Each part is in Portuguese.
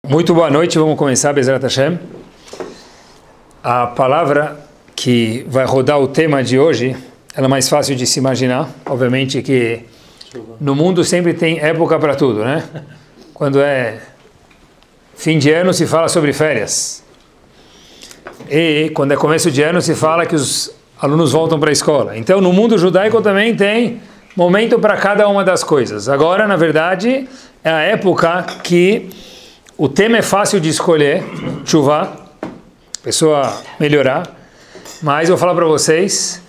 Muito boa noite, vamos começar, Bezerra Hashem. A palavra que vai rodar o tema de hoje, ela é mais fácil de se imaginar. Obviamente que no mundo sempre tem época para tudo, né? Quando é fim de ano se fala sobre férias. E quando é começo de ano se fala que os alunos voltam para a escola. Então no mundo judaico também tem momento para cada uma das coisas. Agora, na verdade, é a época que o tema é fácil de escolher, chuva, pessoa melhorar, mas eu vou falar para vocês,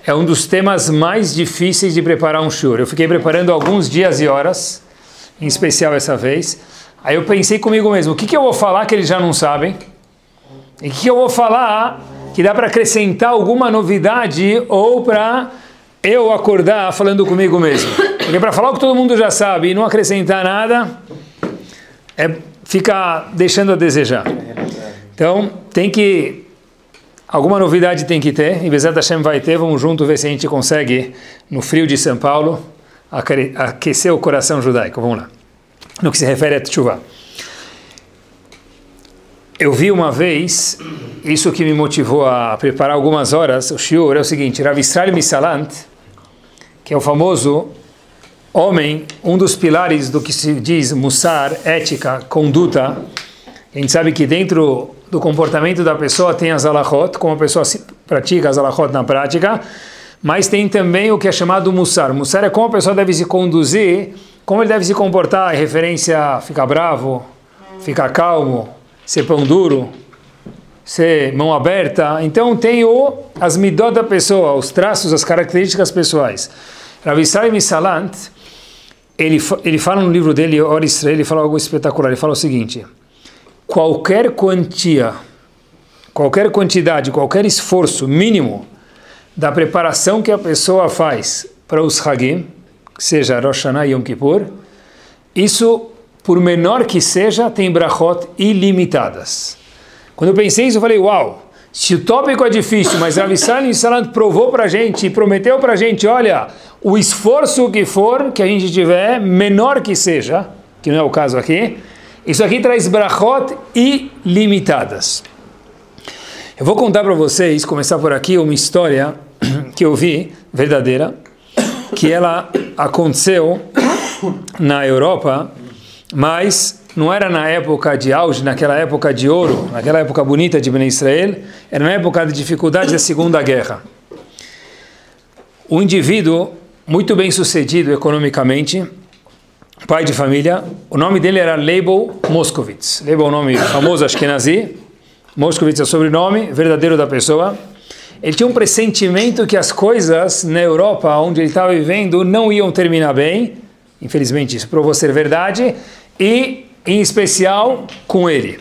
é um dos temas mais difíceis de preparar um shiur. Eu fiquei preparando alguns dias e horas, em especial essa vez. Aí eu pensei comigo mesmo, o que eu vou falar que eles já não sabem? E o que eu vou falar que dá para acrescentar alguma novidade ou para eu acordar falando comigo mesmo? Porque para falar o que todo mundo já sabe e não acrescentar nada, fica deixando a desejar. Então, alguma novidade tem que ter, e Bezerra Hashem vai ter, vamos junto ver se a gente consegue, no frio de São Paulo, aquecer o coração judaico. Vamos lá. No que se refere a Teshuvah. Eu vi uma vez, isso que me motivou a preparar algumas horas, o shiur é o seguinte: Rav Israel Misalant, que é o famoso homem, um dos pilares do que se diz mussar, ética, conduta. A gente sabe que dentro do comportamento da pessoa tem as halachot, como a pessoa pratica as halachot na prática, mas tem também o que é chamado mussar. Mussar é como a pessoa deve se conduzir, como ele deve se comportar, em referência a ficar bravo, ficar calmo, ser pão duro, ser mão aberta. Então tem as midot da pessoa, os traços, as características pessoais. Rav Israel Misalant, ele fala no livro dele, Or Israel, ele fala algo espetacular. Ele fala o seguinte: qualquer quantidade, qualquer esforço mínimo da preparação que a pessoa faz para os Hagim, seja Rosh Hashanah e Yom Kippur, isso, por menor que seja, tem brachot ilimitadas. Quando eu pensei isso, eu falei, uau, se o tópico é difícil, mas Rav Israel Misalant provou para a gente e prometeu para a gente, olha, o esforço que for, que a gente tiver, menor que seja, que não é o caso aqui, isso aqui traz brachot ilimitadas. Eu vou contar para vocês, começar por aqui, uma história que eu vi, verdadeira, que ela aconteceu na Europa, mas não era na época de auge, naquela época de ouro, naquela época bonita de Bnei Israel, era na época de dificuldade da Segunda Guerra. Um indivíduo muito bem sucedido economicamente, pai de família, o nome dele era Leibel Moscovitz. Leibel é o nome famoso Ashkenazi, Moscovitz é o sobrenome verdadeiro da pessoa. Ele tinha um pressentimento que as coisas na Europa, onde ele estava vivendo, não iam terminar bem. Infelizmente isso provou ser verdade, e em especial com ele.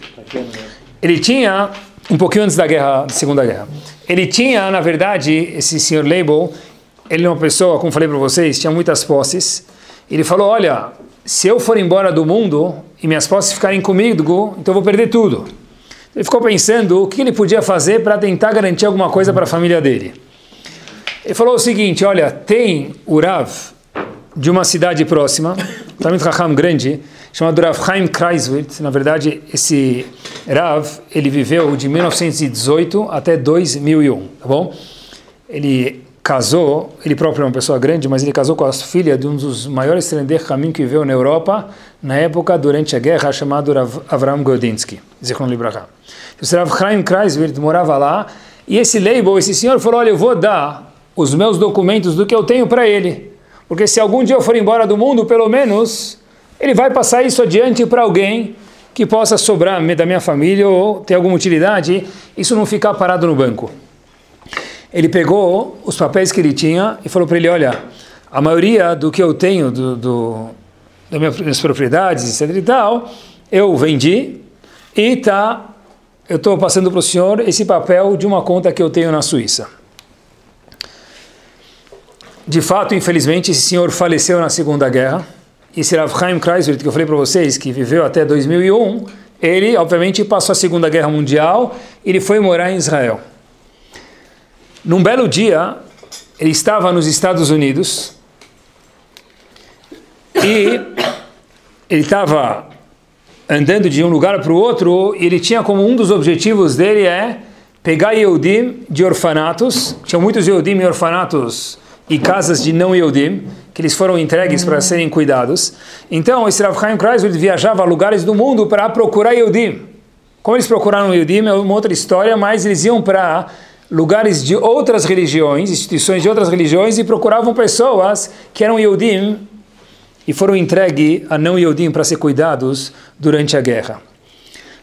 Ele tinha, um pouquinho antes da Segunda Guerra, ele tinha, na verdade, esse senhor Leibel, ele é uma pessoa, como falei para vocês, tinha muitas posses. Ele falou, olha, se eu for embora do mundo e minhas posses ficarem comigo, então eu vou perder tudo. Ele ficou pensando o que ele podia fazer para tentar garantir alguma coisa para a família dele. Ele falou o seguinte, olha, tem o Rav de uma cidade próxima, Talmid Chacham grande, chamado Rav Chaim Kreiswirth. Na verdade, esse Rav, ele viveu de 1918 até 2001, tá bom? Ele casou, ele próprio é uma pessoa grande, mas ele casou com a filha de um dos maiores Talmidei Chachamim que viveu na Europa, na época, durante a guerra, chamado Avram Godinsky, Zichron Libraha. O Rav Chaim Kreiswirth morava lá, e esse Leibel, esse senhor, falou, olha, eu vou dar os meus documentos do que eu tenho para ele, porque se algum dia eu for embora do mundo, pelo menos, ele vai passar isso adiante para alguém que possa sobrar da minha família ou ter alguma utilidade, isso não ficar parado no banco. Ele pegou os papéis que ele tinha e falou para ele, olha, a maioria do que eu tenho, das minhas propriedades, etc e tal, eu vendi e eu estou passando para o senhor esse papel de uma conta que eu tenho na Suíça. De fato, infelizmente, esse senhor faleceu na Segunda Guerra. Esse Rav Chaim Kreiswirth, que eu falei para vocês, que viveu até 2001, ele, obviamente, passou a Segunda Guerra Mundial e ele foi morar em Israel. Num belo dia, ele estava nos Estados Unidos e ele estava andando de um lugar para o outro, e ele tinha como um dos objetivos dele pegar Yehudim de orfanatos. Tinham muitos Yehudim em orfanatos e casas de não Yehudim, que eles foram entregues para serem cuidados. Então, esse Rav Chaim Kreiswirth viajava a lugares do mundo para procurar Yehudim. Como eles procuraram Yehudim é uma outra história, mas eles iam para lugares de outras religiões, instituições de outras religiões, e procuravam pessoas que eram Yehudim e foram entregues a não Yehudim para ser cuidados durante a guerra.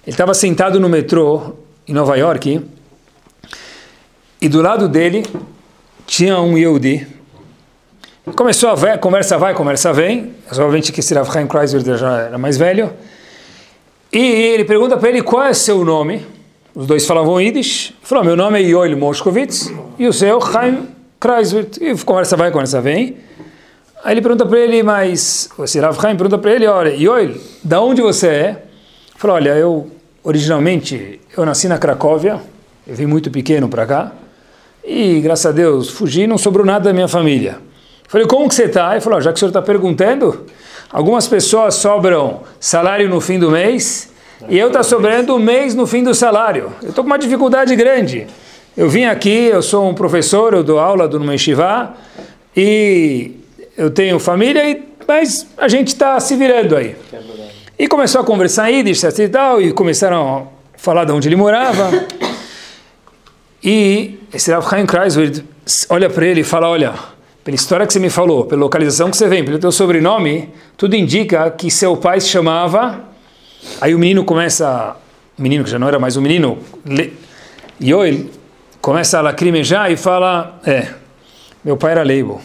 Ele estava sentado no metrô em Nova York, e do lado dele tinha um Yehudi. Começou a ver, conversa vai, conversa vem. Obviamente que esse Rav Chaim Kreiswirth já era mais velho. E ele pergunta para ele qual é seu nome. Os dois falavam Yiddish. Ele falou, meu nome é Yoel Moshkovitz e o seu Chaim Kreiswirth. E conversa vai, conversa vem. Aí ele pergunta para ele, mas esse Rav Chaim pergunta para ele, olha, Yoel, da onde você é? Ele falou, olha, originalmente eu nasci na Cracóvia, eu vim muito pequeno para cá. E, graças a Deus, fugi e não sobrou nada da minha família. Falei, como que você está? Ele falou, já que o senhor está perguntando, algumas pessoas sobram salário no fim do mês, e eu estou sobrando o mês no fim do salário. Eu estou com uma dificuldade grande. Eu vim aqui, eu sou um professor, eu dou aula numa yeshiva, e eu tenho família, mas a gente está se virando aí. E começou a conversar em Yiddish e tal, e começaram a falar de onde ele morava. E esse Rav Chaim Kreiswirth olha para ele e fala, olha, pela história que você me falou, pela localização que você vem, pelo teu sobrenome, tudo indica que seu pai se chamava... Aí o menino o menino que já não era mais um menino, Yoel, começa a lacrimejar e fala, meu pai era Leibel.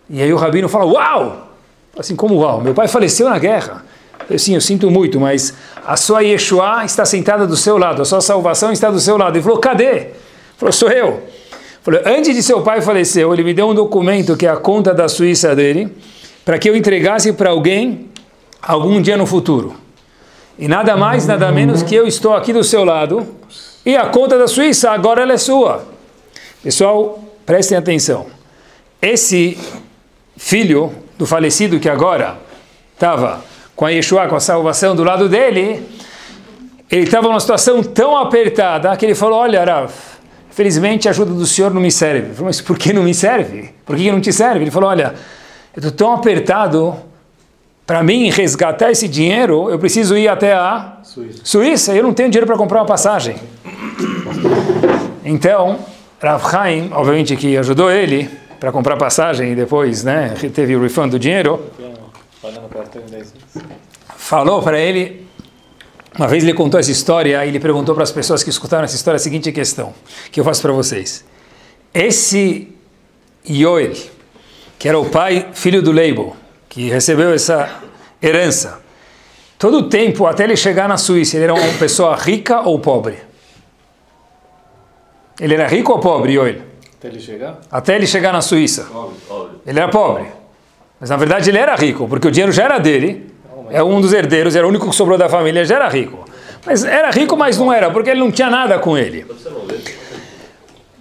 E aí o rabino fala, uau! Assim, como uau? Meu pai faleceu na guerra. Eu sinto muito, mas a sua Yeshua está sentada do seu lado, a sua salvação está do seu lado. Ele falou, cadê? Ele falou, sou eu. Ele falou, antes de seu pai falecer, ele me deu um documento que é a conta da Suíça dele, para que eu entregasse para alguém algum dia no futuro. E nada mais, nada menos que eu estou aqui do seu lado, e a conta da Suíça agora ela é sua. Pessoal, prestem atenção. Esse filho do falecido que agora estava com a Yeshua, com a salvação do lado dele, ele estava numa situação tão apertada que ele falou, olha, Rav, felizmente a ajuda do senhor não me serve. Ele falou, mas por que não me serve? Por que não te serve? Ele falou, olha, eu estou tão apertado, para mim resgatar esse dinheiro, eu preciso ir até a Suíça, e eu não tenho dinheiro para comprar uma passagem. Então, Rav Chaim, obviamente que ajudou ele para comprar passagem e depois, teve o refund do dinheiro. Falou para ele, uma vez ele contou essa história, e ele perguntou para as pessoas que escutaram essa história a seguinte questão, que eu faço para vocês. Esse Yoel, que era o pai, filho do Leibel, que recebeu essa herança, todo o tempo, até ele chegar na Suíça, ele era uma pessoa rica ou pobre? Ele era rico ou pobre, Yoel? Até ele chegar? Até ele chegar na Suíça. Pobre. Ele era pobre. Mas na verdade ele era rico, porque o dinheiro já era dele, é um dos herdeiros, era o único que sobrou da família, já era rico. Mas era rico, mas não era, porque ele não tinha nada com ele.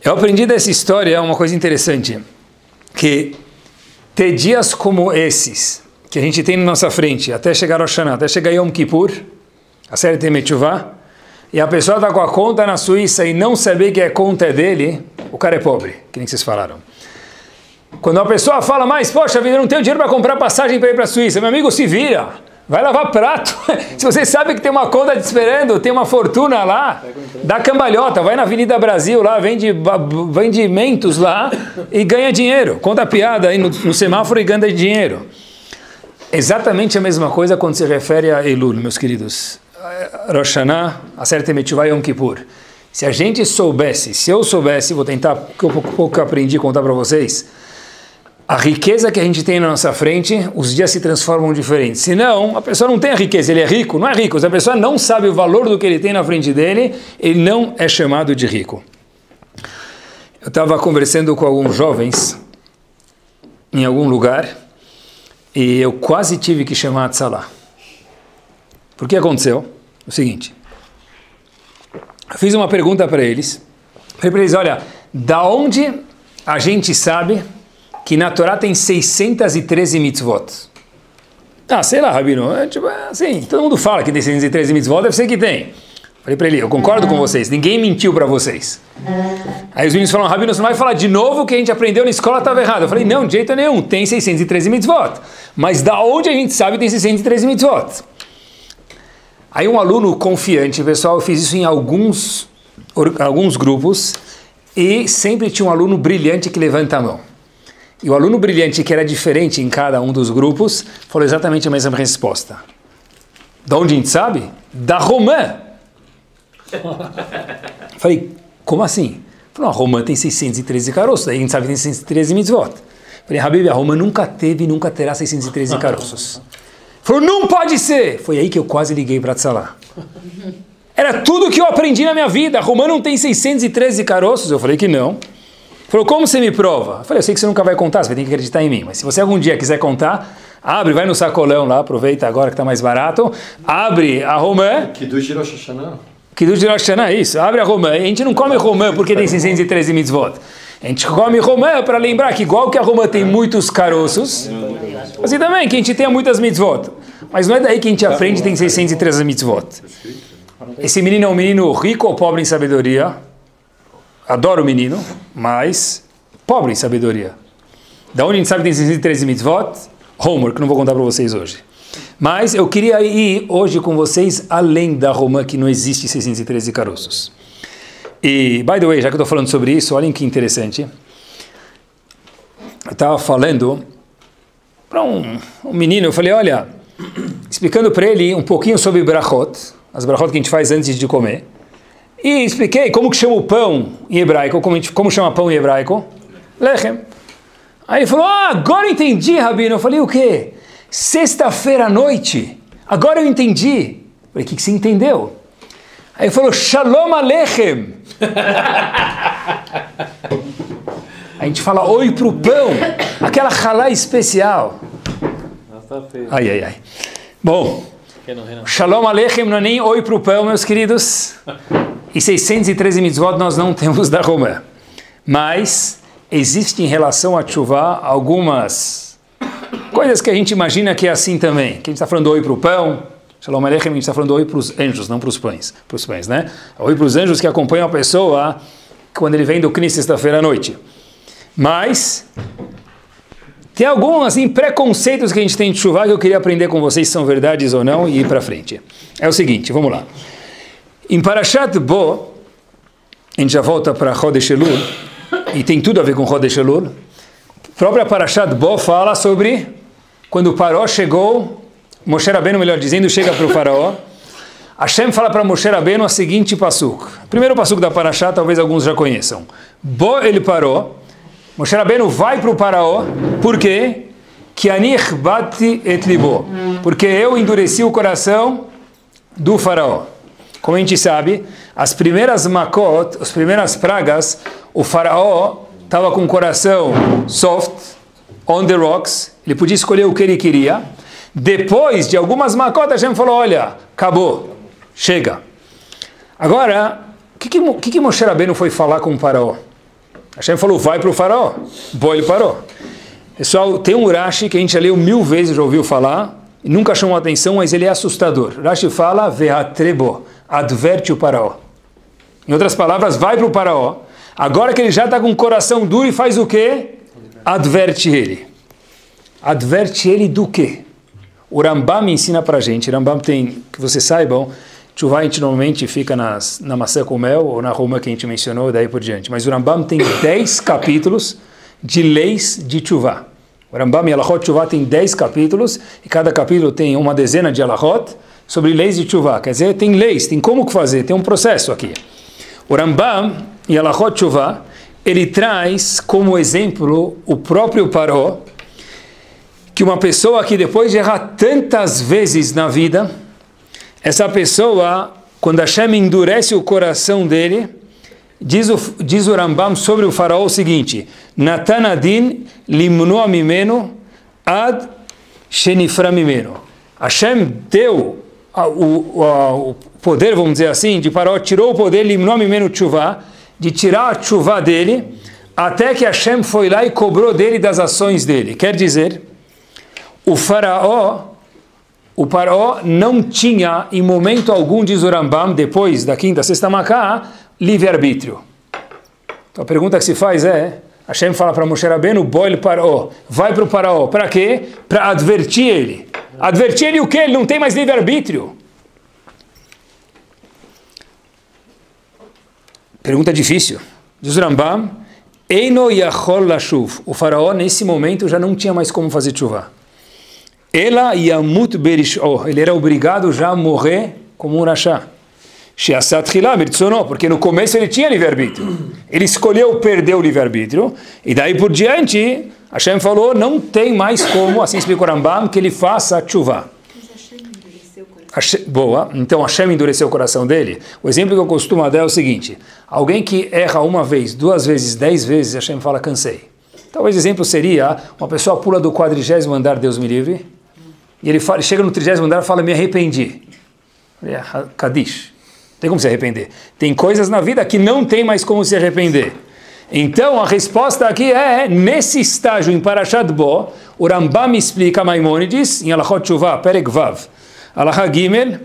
Eu aprendi dessa história uma coisa interessante, que ter dias como esses, que a gente tem na nossa frente, até chegar ao Shana, até chegar Yom Kippur, a série tem Metchuvah, e a pessoa está com a conta na Suíça e não saber que a conta é dele, o cara é pobre, que nem vocês falaram. Quando a pessoa fala, mas, poxa vida, eu não tenho dinheiro para comprar passagem para ir para a Suíça, meu amigo, se vira, vai lavar prato. Se você sabe que tem uma conta te esperando, tem uma fortuna lá, dá cambalhota, vai na Avenida Brasil lá, vende mentos lá e ganha dinheiro. Conta piada aí no semáforo e ganha dinheiro. Exatamente a mesma coisa quando se refere a Elul, meus queridos. Rosh Hashanah, Aseret Metchuvah, Yom Kippur. Se a gente soubesse, se eu soubesse, vou tentar, pouco que eu aprendi a contar para vocês, a riqueza que a gente tem na nossa frente, os dias se transformam diferentes. Se não, a pessoa não tem a riqueza, ele é rico, não é rico. Se a pessoa não sabe o valor do que ele tem na frente dele, ele não é chamado de rico. Eu estava conversando com alguns jovens em algum lugar e eu quase tive que chamar a Tzalá. Por que aconteceu? O seguinte, eu fiz uma pergunta para eles. Falei para eles, olha, da onde a gente sabe que na Torá tem 613 mitzvot? Ah, sei lá, Rabino, tipo, assim, todo mundo fala que tem 613 mitzvot, deve ser que tem. Falei para ele, eu concordo com vocês, ninguém mentiu para vocês. Aí os meninos falaram, Rabino, você não vai falar de novo o que a gente aprendeu na escola estava errado. Eu falei, não, de jeito nenhum, tem 613 mitzvot. Mas da onde a gente sabe que tem 613 mitzvot? Aí um aluno confiante, pessoal, eu fiz isso em alguns grupos, e sempre tinha um aluno brilhante que levanta a mão. E o aluno brilhante, que era diferente em cada um dos grupos, falou exatamente a mesma resposta. Da onde a gente sabe? Da Romã. Falei, como assim? Falei, a Romã tem 613 caroços, daí a gente sabe que tem 613 mitzvot. Falei, Habib, a Romã nunca teve e nunca terá 613 caroços. Falou, não pode ser! Foi aí que eu quase liguei para Tzalá. Era tudo que eu aprendi na minha vida. A Romã não tem 613 caroços? Eu falei que não. Falou, como você me prova? Eu falei, eu sei que você nunca vai contar, você vai ter que acreditar em mim. Mas se você algum dia quiser contar, abre, vai no sacolão lá, aproveita agora que está mais barato, abre a romã. Kiddush de Rosh Hashanah. Kiddush de Rosh Hashanah, isso. Abre a romã. A gente não come romã porque tem 613 mitzvot. A gente come romã para lembrar que igual que a romã tem muitos caroços, assim também que a gente tenha muitas mitzvot. Mas não é daí que a gente aprende que tem 613 mitzvot. Esse menino é um menino rico ou pobre em sabedoria? Adoro o menino, mas pobre em sabedoria. Da onde a gente sabe que tem 613 mitzvot? Homework, que não vou contar para vocês hoje. Mas eu queria ir hoje com vocês além da Romã, que não existe 613 caroços. E, by the way, já que eu estou falando sobre isso, olhem que interessante. Eu estava falando para um menino, eu falei, olha, explicando para ele um pouquinho sobre brachot, as brachot que a gente faz antes de comer. E expliquei como que chama o pão em hebraico, como chama pão em hebraico? Lechem. Aí ele falou, agora eu entendi, Rabino. Eu falei, o quê? Sexta-feira à noite. Agora eu entendi. Eu falei, o que você entendeu? Aí ele falou, Shalom Aleichem. A gente fala oi pro pão, aquela halá especial. Ai, ai, ai. Bom, Shalom Aleichem não é nem oi pro pão, meus queridos. E 613 mitzvot nós não temos da Romã. Mas existe em relação a Teshuvá algumas coisas que a gente imagina que é assim também. Que a gente está falando oi para o pão. Shalom Aleichem, a gente está falando oi para os anjos, não para os pães. Para os pães, né? Oi para os anjos que acompanham a pessoa quando ele vem do Knis sexta-feira à noite. Mas tem alguns assim, preconceitos que a gente tem de Teshuvá que eu queria aprender com vocês se são verdades ou não e ir para frente. É o seguinte, vamos lá. Em Parashat Bo, a gente já volta para Chodesh Elul, e tem tudo a ver com Chodesh Elul. A própria Parashat Bo fala sobre quando o Paró chegou, Moshe Rabbeinu, melhor dizendo, chega para o faraó. Hashem fala para Moshe Rabbeinu a seguinte pasuk. Primeiro pasuk da Parashat, talvez alguns já conheçam. Bo ele parou. Moshe Rabbeinu vai para o faraó. Por quê? Que ani bati et libo. Porque eu endureci o coração do faraó. Como a gente sabe, as primeiras makot, as primeiras pragas, o faraó estava com o coração soft, on the rocks, ele podia escolher o que ele queria. Depois de algumas makot, a gente falou, olha, acabou, chega. Agora, o que Moshe Rabbeinu foi falar com o faraó? A gente falou, vai para o faraó. Bom, ele parou. Pessoal, tem um Rashi que a gente já leu 1000 vezes, já ouviu falar, e nunca chamou atenção, mas ele é assustador. Rashi fala, ve'atrebo, adverte o faraó. Em outras palavras, vai para o faraó. Agora que ele já está com o coração duro e faz o quê? Adverte ele. Adverte ele do quê? O Rambam ensina para a gente. Rambam tem, que vocês saibam, Teshuvá a gente normalmente fica na maçã com mel ou na Romã que a gente mencionou, daí por diante. Mas o Rambam tem 10 capítulos de leis de Teshuvá. O Rambam e Alachot Teshuvá tem 10 capítulos e cada capítulo tem uma dezena de Alachot sobre leis de Teshuvá. Quer dizer, tem leis, tem como fazer, tem um processo aqui. O Rambam e Alachot Teshuvá, ele traz como exemplo o próprio Paró, que uma pessoa que depois de errar tantas vezes na vida, essa pessoa, quando Hashem endurece o coração dele, diz o Rambam sobre o faraó o seguinte, Natan adin limnoa mimeno ad shenifra mimeno. Hashem deu o poder, vamos dizer assim, de faraó, tirou o poder, limnoa mimeno teshuvá, de tirar a teshuvá dele, até que Hashem foi lá e cobrou dele das ações dele. Quer dizer, o faraó o Paró não tinha, em momento algum, diz o Rambam, depois da quinta, sexta Macá, livre-arbítrio. Então a pergunta que se faz é, Hashem fala para Moshe Rabbeinu, Boel Paró, vai para o Paró, para quê? Para advertir ele. Advertir ele o quê? Ele não tem mais livre-arbítrio. Pergunta difícil. Diz o Rambam, Eino Yachol Lashuv. O faraó, nesse momento, já não tinha mais como fazer chuva. Ela Yamut Berish'o. Ele era obrigado já a morrer como um rachá. Sheasat Hila Mirtzono. Porque no começo ele tinha livre-arbítrio. Ele escolheu perder o livre-arbítrio. E daí por diante, Hashem falou, não tem mais como, assim explica o Rambam, que ele faça chuva. Boa, então Hashem endureceu o coração dele. O exemplo que eu costumo dar é o seguinte: alguém que erra uma vez, 2 vezes, 10 vezes, Hashem fala, cansei. Talvez o exemplo seria, uma pessoa pula do 40º andar, Deus me livre, e ele chega no 30º andar e fala, me arrependi. Kadish. Não tem como se arrepender. Tem coisas na vida que não tem mais como se arrepender. Então a resposta aqui é, nesse estágio em Parashat Bo, o Rambam explica Maimônides, em Alachot Shuvah, Perek Vav, Alachá Gimel,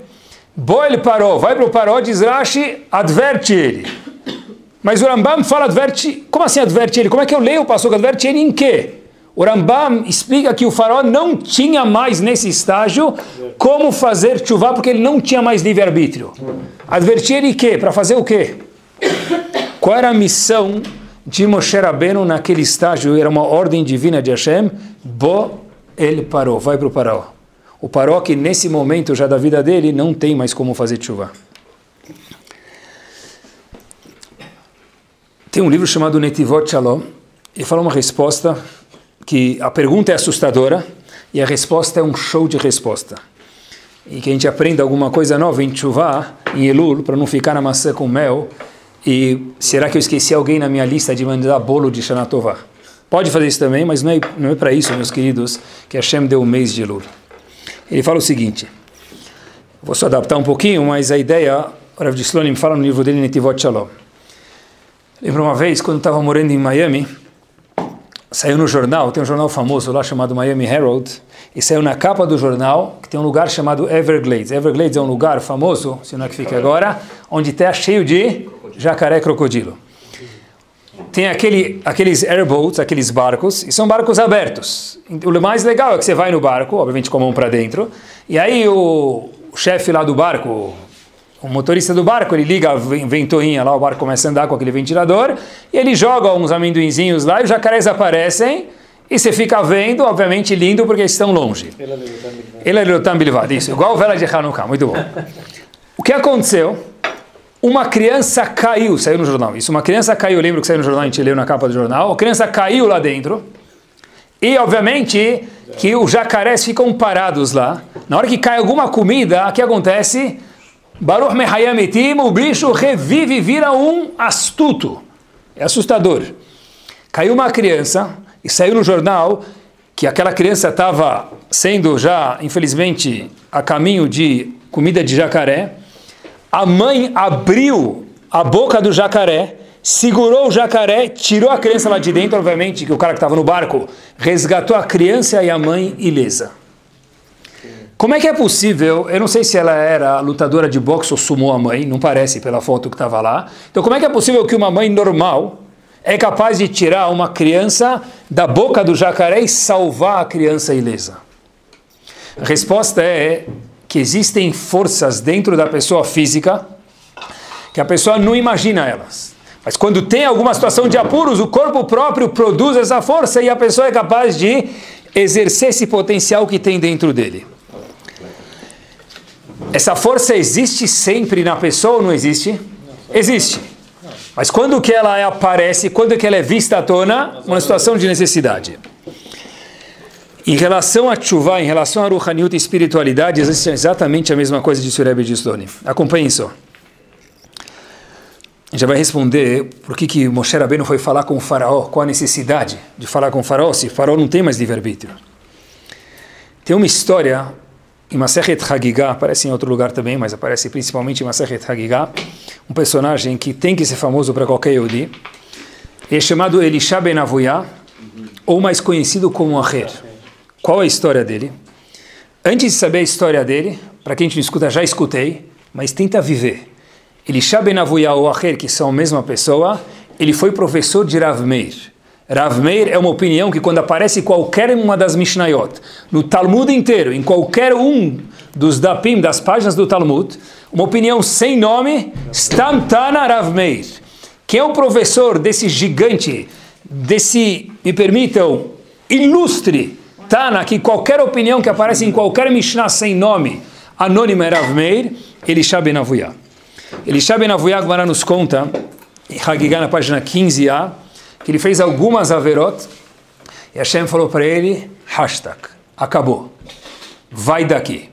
Boel Paró, vai para o Paró, diz Rashi, adverte ele. Mas o Rambam fala adverte, como assim adverte ele? Como é que eu leio o passuco? Adverte ele em quê? O Rambam explica que o faraó não tinha mais nesse estágio como fazer chuva, porque ele não tinha mais livre-arbítrio. Advertir ele em quê? Para fazer o quê? Qual era a missão de Moshe Rabbeinu naquele estágio? Era uma ordem divina de Hashem, Bo el Paró, vai para o Paró. O Paró que nesse momento já da vida dele não tem mais como fazer chuva. Tem um livro chamado Netivot Shalom, e fala uma resposta que a pergunta é assustadora e a resposta é um show de resposta. E que a gente aprenda alguma coisa nova em chuva, em Elul, para não ficar na maçã com mel. E será que eu esqueci alguém na minha lista de mandar bolo de Shana Tová? Pode fazer isso também, mas não é para isso, meus queridos, que Hashem deu o mês de Elul. Ele fala o seguinte, vou só adaptar um pouquinho, mas a ideia, o Rav Slonim fala no livro dele, Netivot Shalom. Lembro uma vez, quando estava morando em Miami, saiu no jornal, tem um jornal famoso lá chamado Miami Herald, e saiu na capa do jornal, que tem um lugar chamado Everglades. Everglades é um lugar famoso, se não é que fica agora, onde está cheio de jacaré crocodilo. Tem aqueles airboats, aqueles barcos, e são barcos abertos. O mais legal é que você vai no barco, obviamente com a mão para dentro, e aí o chefe lá do barco, o motorista do barco, ele liga a ventoinha lá, o barco começa a andar com aquele ventilador, e ele joga uns amendoinzinhos lá, e os jacarés aparecem, e você fica vendo, obviamente lindo, porque eles estão longe. Isso, igual vela de Hanukkah, muito bom. O que aconteceu? Uma criança caiu, saiu no jornal, isso, uma criança caiu, eu lembro que saiu no jornal, a gente leu na capa do jornal, a criança caiu lá dentro, e obviamente que os jacarés ficam parados lá, na hora que cai alguma comida, o que acontece? Baruch Mehayam Etim, o bicho revive e vira um astuto, é assustador. Caiu uma criança, e saiu no jornal, que aquela criança estava sendo já, infelizmente, a caminho de comida de jacaré. A mãe abriu a boca do jacaré, segurou o jacaré, tirou a criança lá de dentro, obviamente, que o cara que estava no barco resgatou a criança e a mãe ilesa. Como é que é possível, eu não sei se ela era lutadora de boxe ou sumou a mãe, não parece pela foto que estava lá. Então como é que é possível que uma mãe normal é capaz de tirar uma criança da boca do jacaré e salvar a criança ilesa? A resposta é que existem forças dentro da pessoa física que a pessoa não imagina elas. Mas quando tem alguma situação de apuros, o corpo próprio produz essa força e a pessoa é capaz de exercer esse potencial que tem dentro dele. Essa força existe sempre na pessoa ou não existe? Existe. Mas quando que ela aparece, quando que ela é vista à tona? Uma situação de necessidade. Em relação a Tchuvá, em relação a Ruhaniut e espiritualidade, existe exatamente a mesma coisa de Rebbe de Slonim. Acompanhe isso. A gente vai responder por que Moshe Rabbeinu foi falar com o faraó, qual a necessidade de falar com o faraó, se o faraó não tem mais livre-arbítrio. Tem uma história em Masechet Hagigah, aparece em outro lugar também, mas aparece principalmente em Masechet Hagigah, um personagem que tem que ser famoso para qualquer Yehudi, é chamado Elisha ben Avuyah, ou mais conhecido como Acher. Qual é a história dele? Antes de saber a história dele, para quem a gente não escuta, já escutei, mas tenta viver. Elisha ben Avuya ou Acher, que são a mesma pessoa, ele foi professor de Rav Meir. Rav Meir é uma opinião que quando aparece em qualquer uma das Mishnayot, no Talmud inteiro, em qualquer um dos dapim, das páginas do Talmud, uma opinião sem nome, Stam Tana Rav Meir. Quem é o professor desse gigante, desse, me permitam, ilustre Tana, que qualquer opinião que aparece em qualquer Mishnah sem nome, anônima é Rav Meir, Elisha ben Avuya. Elisha ben Avuya, a Gemara nos conta, em Hagigah, na página 15a, que ele fez algumas averot, e Hashem falou para ele, hashtag, acabou, vai daqui.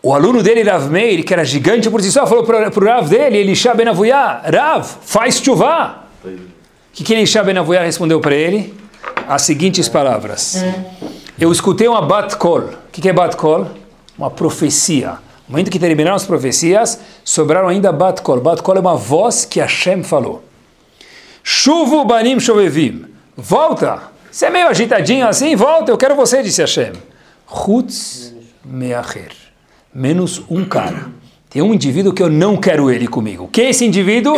O aluno dele, Rav Meir, que era gigante por si só, falou para o Rav dele, Elisha ben Avuya, Rav, faz chuvá. O que Elisha ben Avuya respondeu para ele? As seguintes palavras. Eu escutei uma bat kol. O que é bat kol? Uma profecia. No momento que terminaram as profecias, sobraram ainda bat kol. Bat kol é uma voz que Hashem falou. Shuvu banim shovevim. Volta. Você é meio agitadinho assim? Volta, eu quero você, disse Hashem. Chutz meacher. Menos um cara. Tem um indivíduo que eu não quero ele comigo. Quem é esse indivíduo?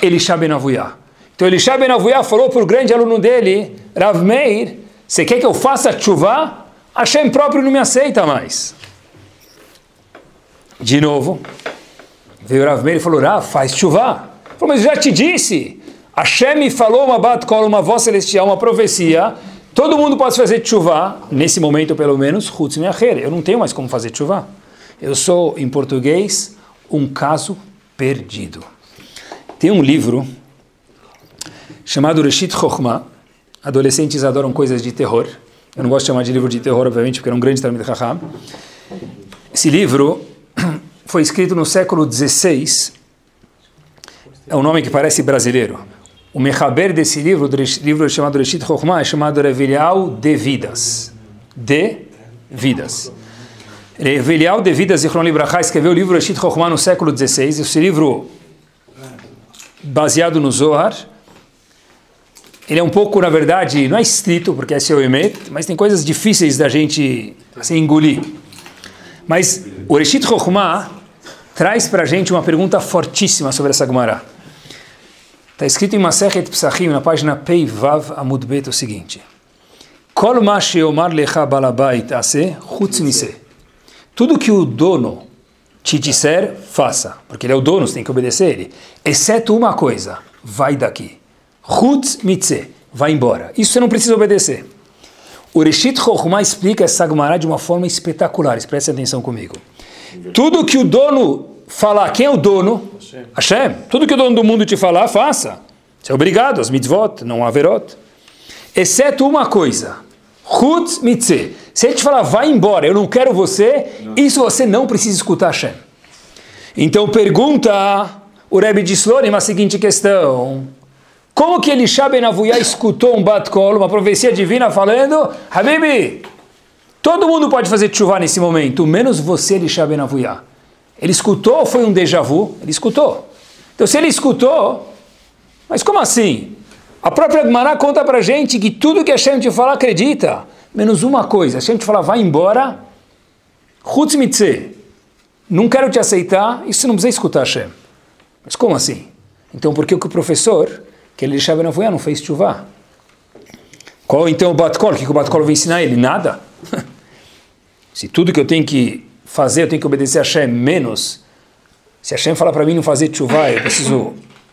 Elisha ben Avuya. Então Elisha ben Avuya falou para o grande aluno dele, Rav Meir, você quer que eu faça tshuva? Hashem próprio não me aceita mais. De novo, veio Rav Meir e falou, Rav, faz tshuva. Falou, mas eu já te disse, Hashem me falou uma bat kol, uma voz celestial, uma profecia, todo mundo pode fazer tshuva, nesse momento pelo menos, chutz meacher, eu não tenho mais como fazer tshuva. Eu sou, em português, um caso perdido. Tem um livro chamado Reshit Chokhmah. Adolescentes adoram coisas de terror. Eu não gosto de chamar de livro de terror, obviamente, porque era um grande Talmid Chacham. Esse livro foi escrito no século XVI. É um nome que parece brasileiro. O mechaber desse livro, do livro chamado Reshit Chokhmah, é chamado Rav Eliyahu de Vidas. De Vidas. Rav Eliyahu de Vidas, Zichron Libraha, escreveu o livro Reshit Chokhmah no século XVI. Esse livro, baseado no Zohar, ele é um pouco, na verdade, não é estrito, porque é seu emet, mas tem coisas difíceis da gente assim, engolir. Mas o Reshit Chokhmah traz para a gente uma pergunta fortíssima sobre essa Gemara. Está escrito em Masechet Psachim, na página Pei Vav Amud Bet, o seguinte: Kol ma sheomar lecha balabait ase chutz mise. Tudo que o dono te disser, faça, porque ele é o dono, você tem que obedecer ele, exceto uma coisa, vai daqui. Chutz mitze, vai embora. Isso você não precisa obedecer. O Reshit Chokhmah explica essa Gemara de uma forma espetacular. Preste atenção comigo. Tudo que o dono falar, quem é o dono? Hashem. Tudo que o dono do mundo te falar, faça. Você é obrigado, as mitzvot, não averot. Exceto uma coisa. Chutz mitze. Se ele te falar, vai embora, eu não quero você, isso você não precisa escutar Hashem. Então pergunta o Rebbe de Slonim a seguinte questão: como que Elisha ben Avuya escutou um bat kol, uma profecia divina falando, Habibi, todo mundo pode fazer tshuva nesse momento, menos você, Elisha ben Avuya. Ele escutou ou foi um déjà vu? Ele escutou. Então se ele escutou, mas como assim? A própria Gemara conta pra gente que tudo que Hashem te fala, acredita, menos uma coisa. Hashem te fala, vai embora, chutz mitze, não quero te aceitar, isso você não precisa escutar Hashem. Mas como assim? Então por que o professor, que ele Elisha ben Avuya, não fez tshuva? Qual então o bat kol? O que o bat kol vai ensinar ele? Nada. Se tudo que eu tenho que fazer, eu tenho que obedecer a Hashem, menos, se Hashem falar para mim não fazer tshuva, eu preciso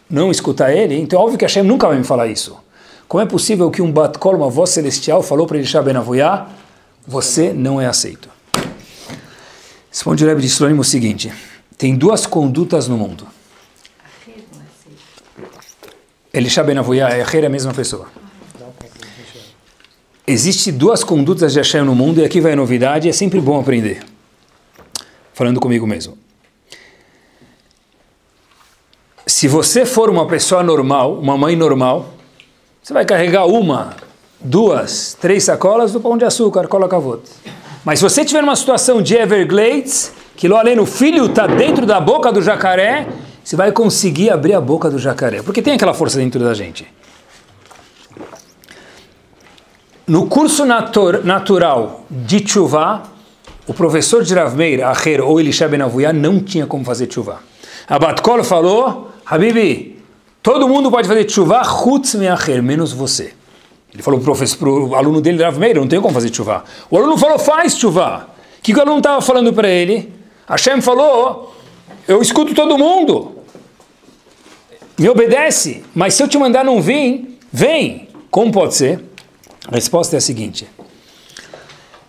não escutar ele, então óbvio que Hashem nunca vai me falar isso. Como é possível que um bat kol, uma voz celestial, falou para Elisha ben Avuya, você não é aceito? Responde o Rebbe de Slonim o seguinte: tem duas condutas no mundo. Elisha ben Avuya e Acher é a mesma pessoa. Existem duas condutas de Hashem no mundo, e aqui vai a novidade, é sempre bom aprender. Falando comigo mesmo. Se você for uma pessoa normal, uma mãe normal, você vai carregar uma, duas, três sacolas do pão de açúcar, cola cavote. Mas se você tiver uma situação de Everglades, que lá além o filho está dentro da boca do jacaré, você vai conseguir abrir a boca do jacaré, porque tem aquela força dentro da gente. no curso natural de Teshuvah, o professor de Rav Meir, Acher ou Elisha Ben Avuyah não tinha como fazer Teshuvah. A Bat Kol falou, Habibi, todo mundo pode fazer Teshuvah, chutz me Acher, menos você. Ele falou para o aluno dele, Rav Meir, não tem como fazer Teshuvah. O aluno falou, faz Teshuvah. O que o aluno estava falando para ele? Hashem falou, eu escuto todo mundo. Me obedece, mas se eu te mandar não vir, vem. Como pode ser? A resposta é a seguinte.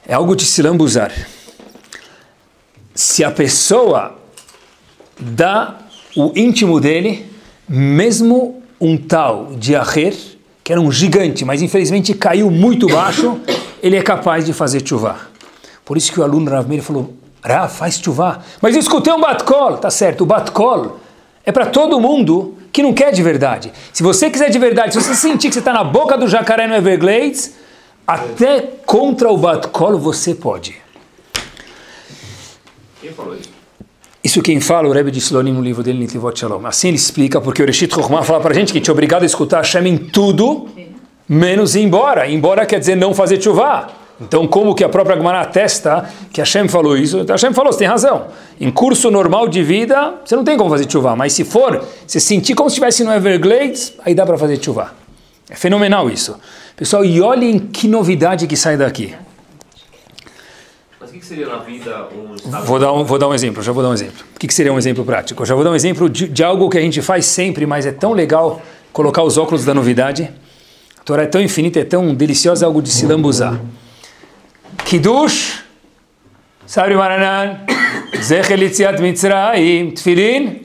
É algo de se lambuzar. Se a pessoa dá o íntimo dele, mesmo um tal de Acher, que era um gigante, mas infelizmente caiu muito baixo, ele é capaz de fazer Teshuvah. Por isso que o aluno Rav Meir falou, Rav, faz Teshuvah. Mas eu escutei um Bat Kol, tá certo, o Bat Kol é para todo mundo que não quer de verdade. Se você quiser de verdade, se você sentir que você está na boca do jacaré no Everglades, até contra o Bat Kol você pode. Quem falou isso? Isso quem fala, o Rebbe de Slonim no livro dele, Nitivot Shalom. Assim ele explica, porque o Reshit Chokhmah fala para a gente que a gente é obrigado a escutar Hashem em tudo, menos ir embora. Ir embora quer dizer não fazer Teshuvah. Então, como que a própria Gemara atesta que Hashem falou isso? Hashem falou, você tem razão. Em curso normal de vida, você não tem como fazer Teshuvah. Mas se for, se sentir como se estivesse no Everglades, aí dá para fazer Teshuvah. É fenomenal isso. Pessoal, e olhem que novidade que sai daqui. Mas o que seria na vida um estado? Vou dar um exemplo, já vou dar um exemplo. O que seria um exemplo prático? Eu já vou dar um exemplo de algo que a gente faz sempre, mas é tão legal colocar os óculos da novidade. A Torá é tão infinita, é tão deliciosa, é algo de se lambuzar. Kiddush, Sabri Maranan, Zecher Litziat Mitzrayim, Tfilin,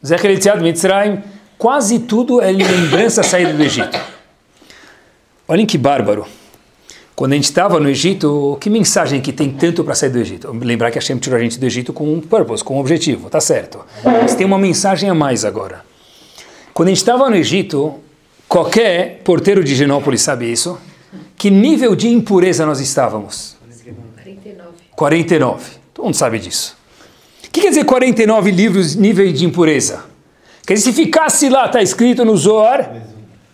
Zecher Litziat Mitzrayim, quase tudo é lembrança da saída do Egito. Olhem que bárbaro. Quando a gente estava no Egito, que mensagem que tem tanto para sair do Egito? Lembrar que Hashem tirou a gente do Egito com um purpose, com um objetivo, tá certo. Mas tem uma mensagem a mais agora. Quando a gente estava no Egito, qualquer porteiro de Genópolis sabe isso, que nível de impureza nós estávamos? 49. Todo mundo sabe disso. O que quer dizer 49 nível de impureza? Quer dizer, se ficasse lá, está escrito no Zohar,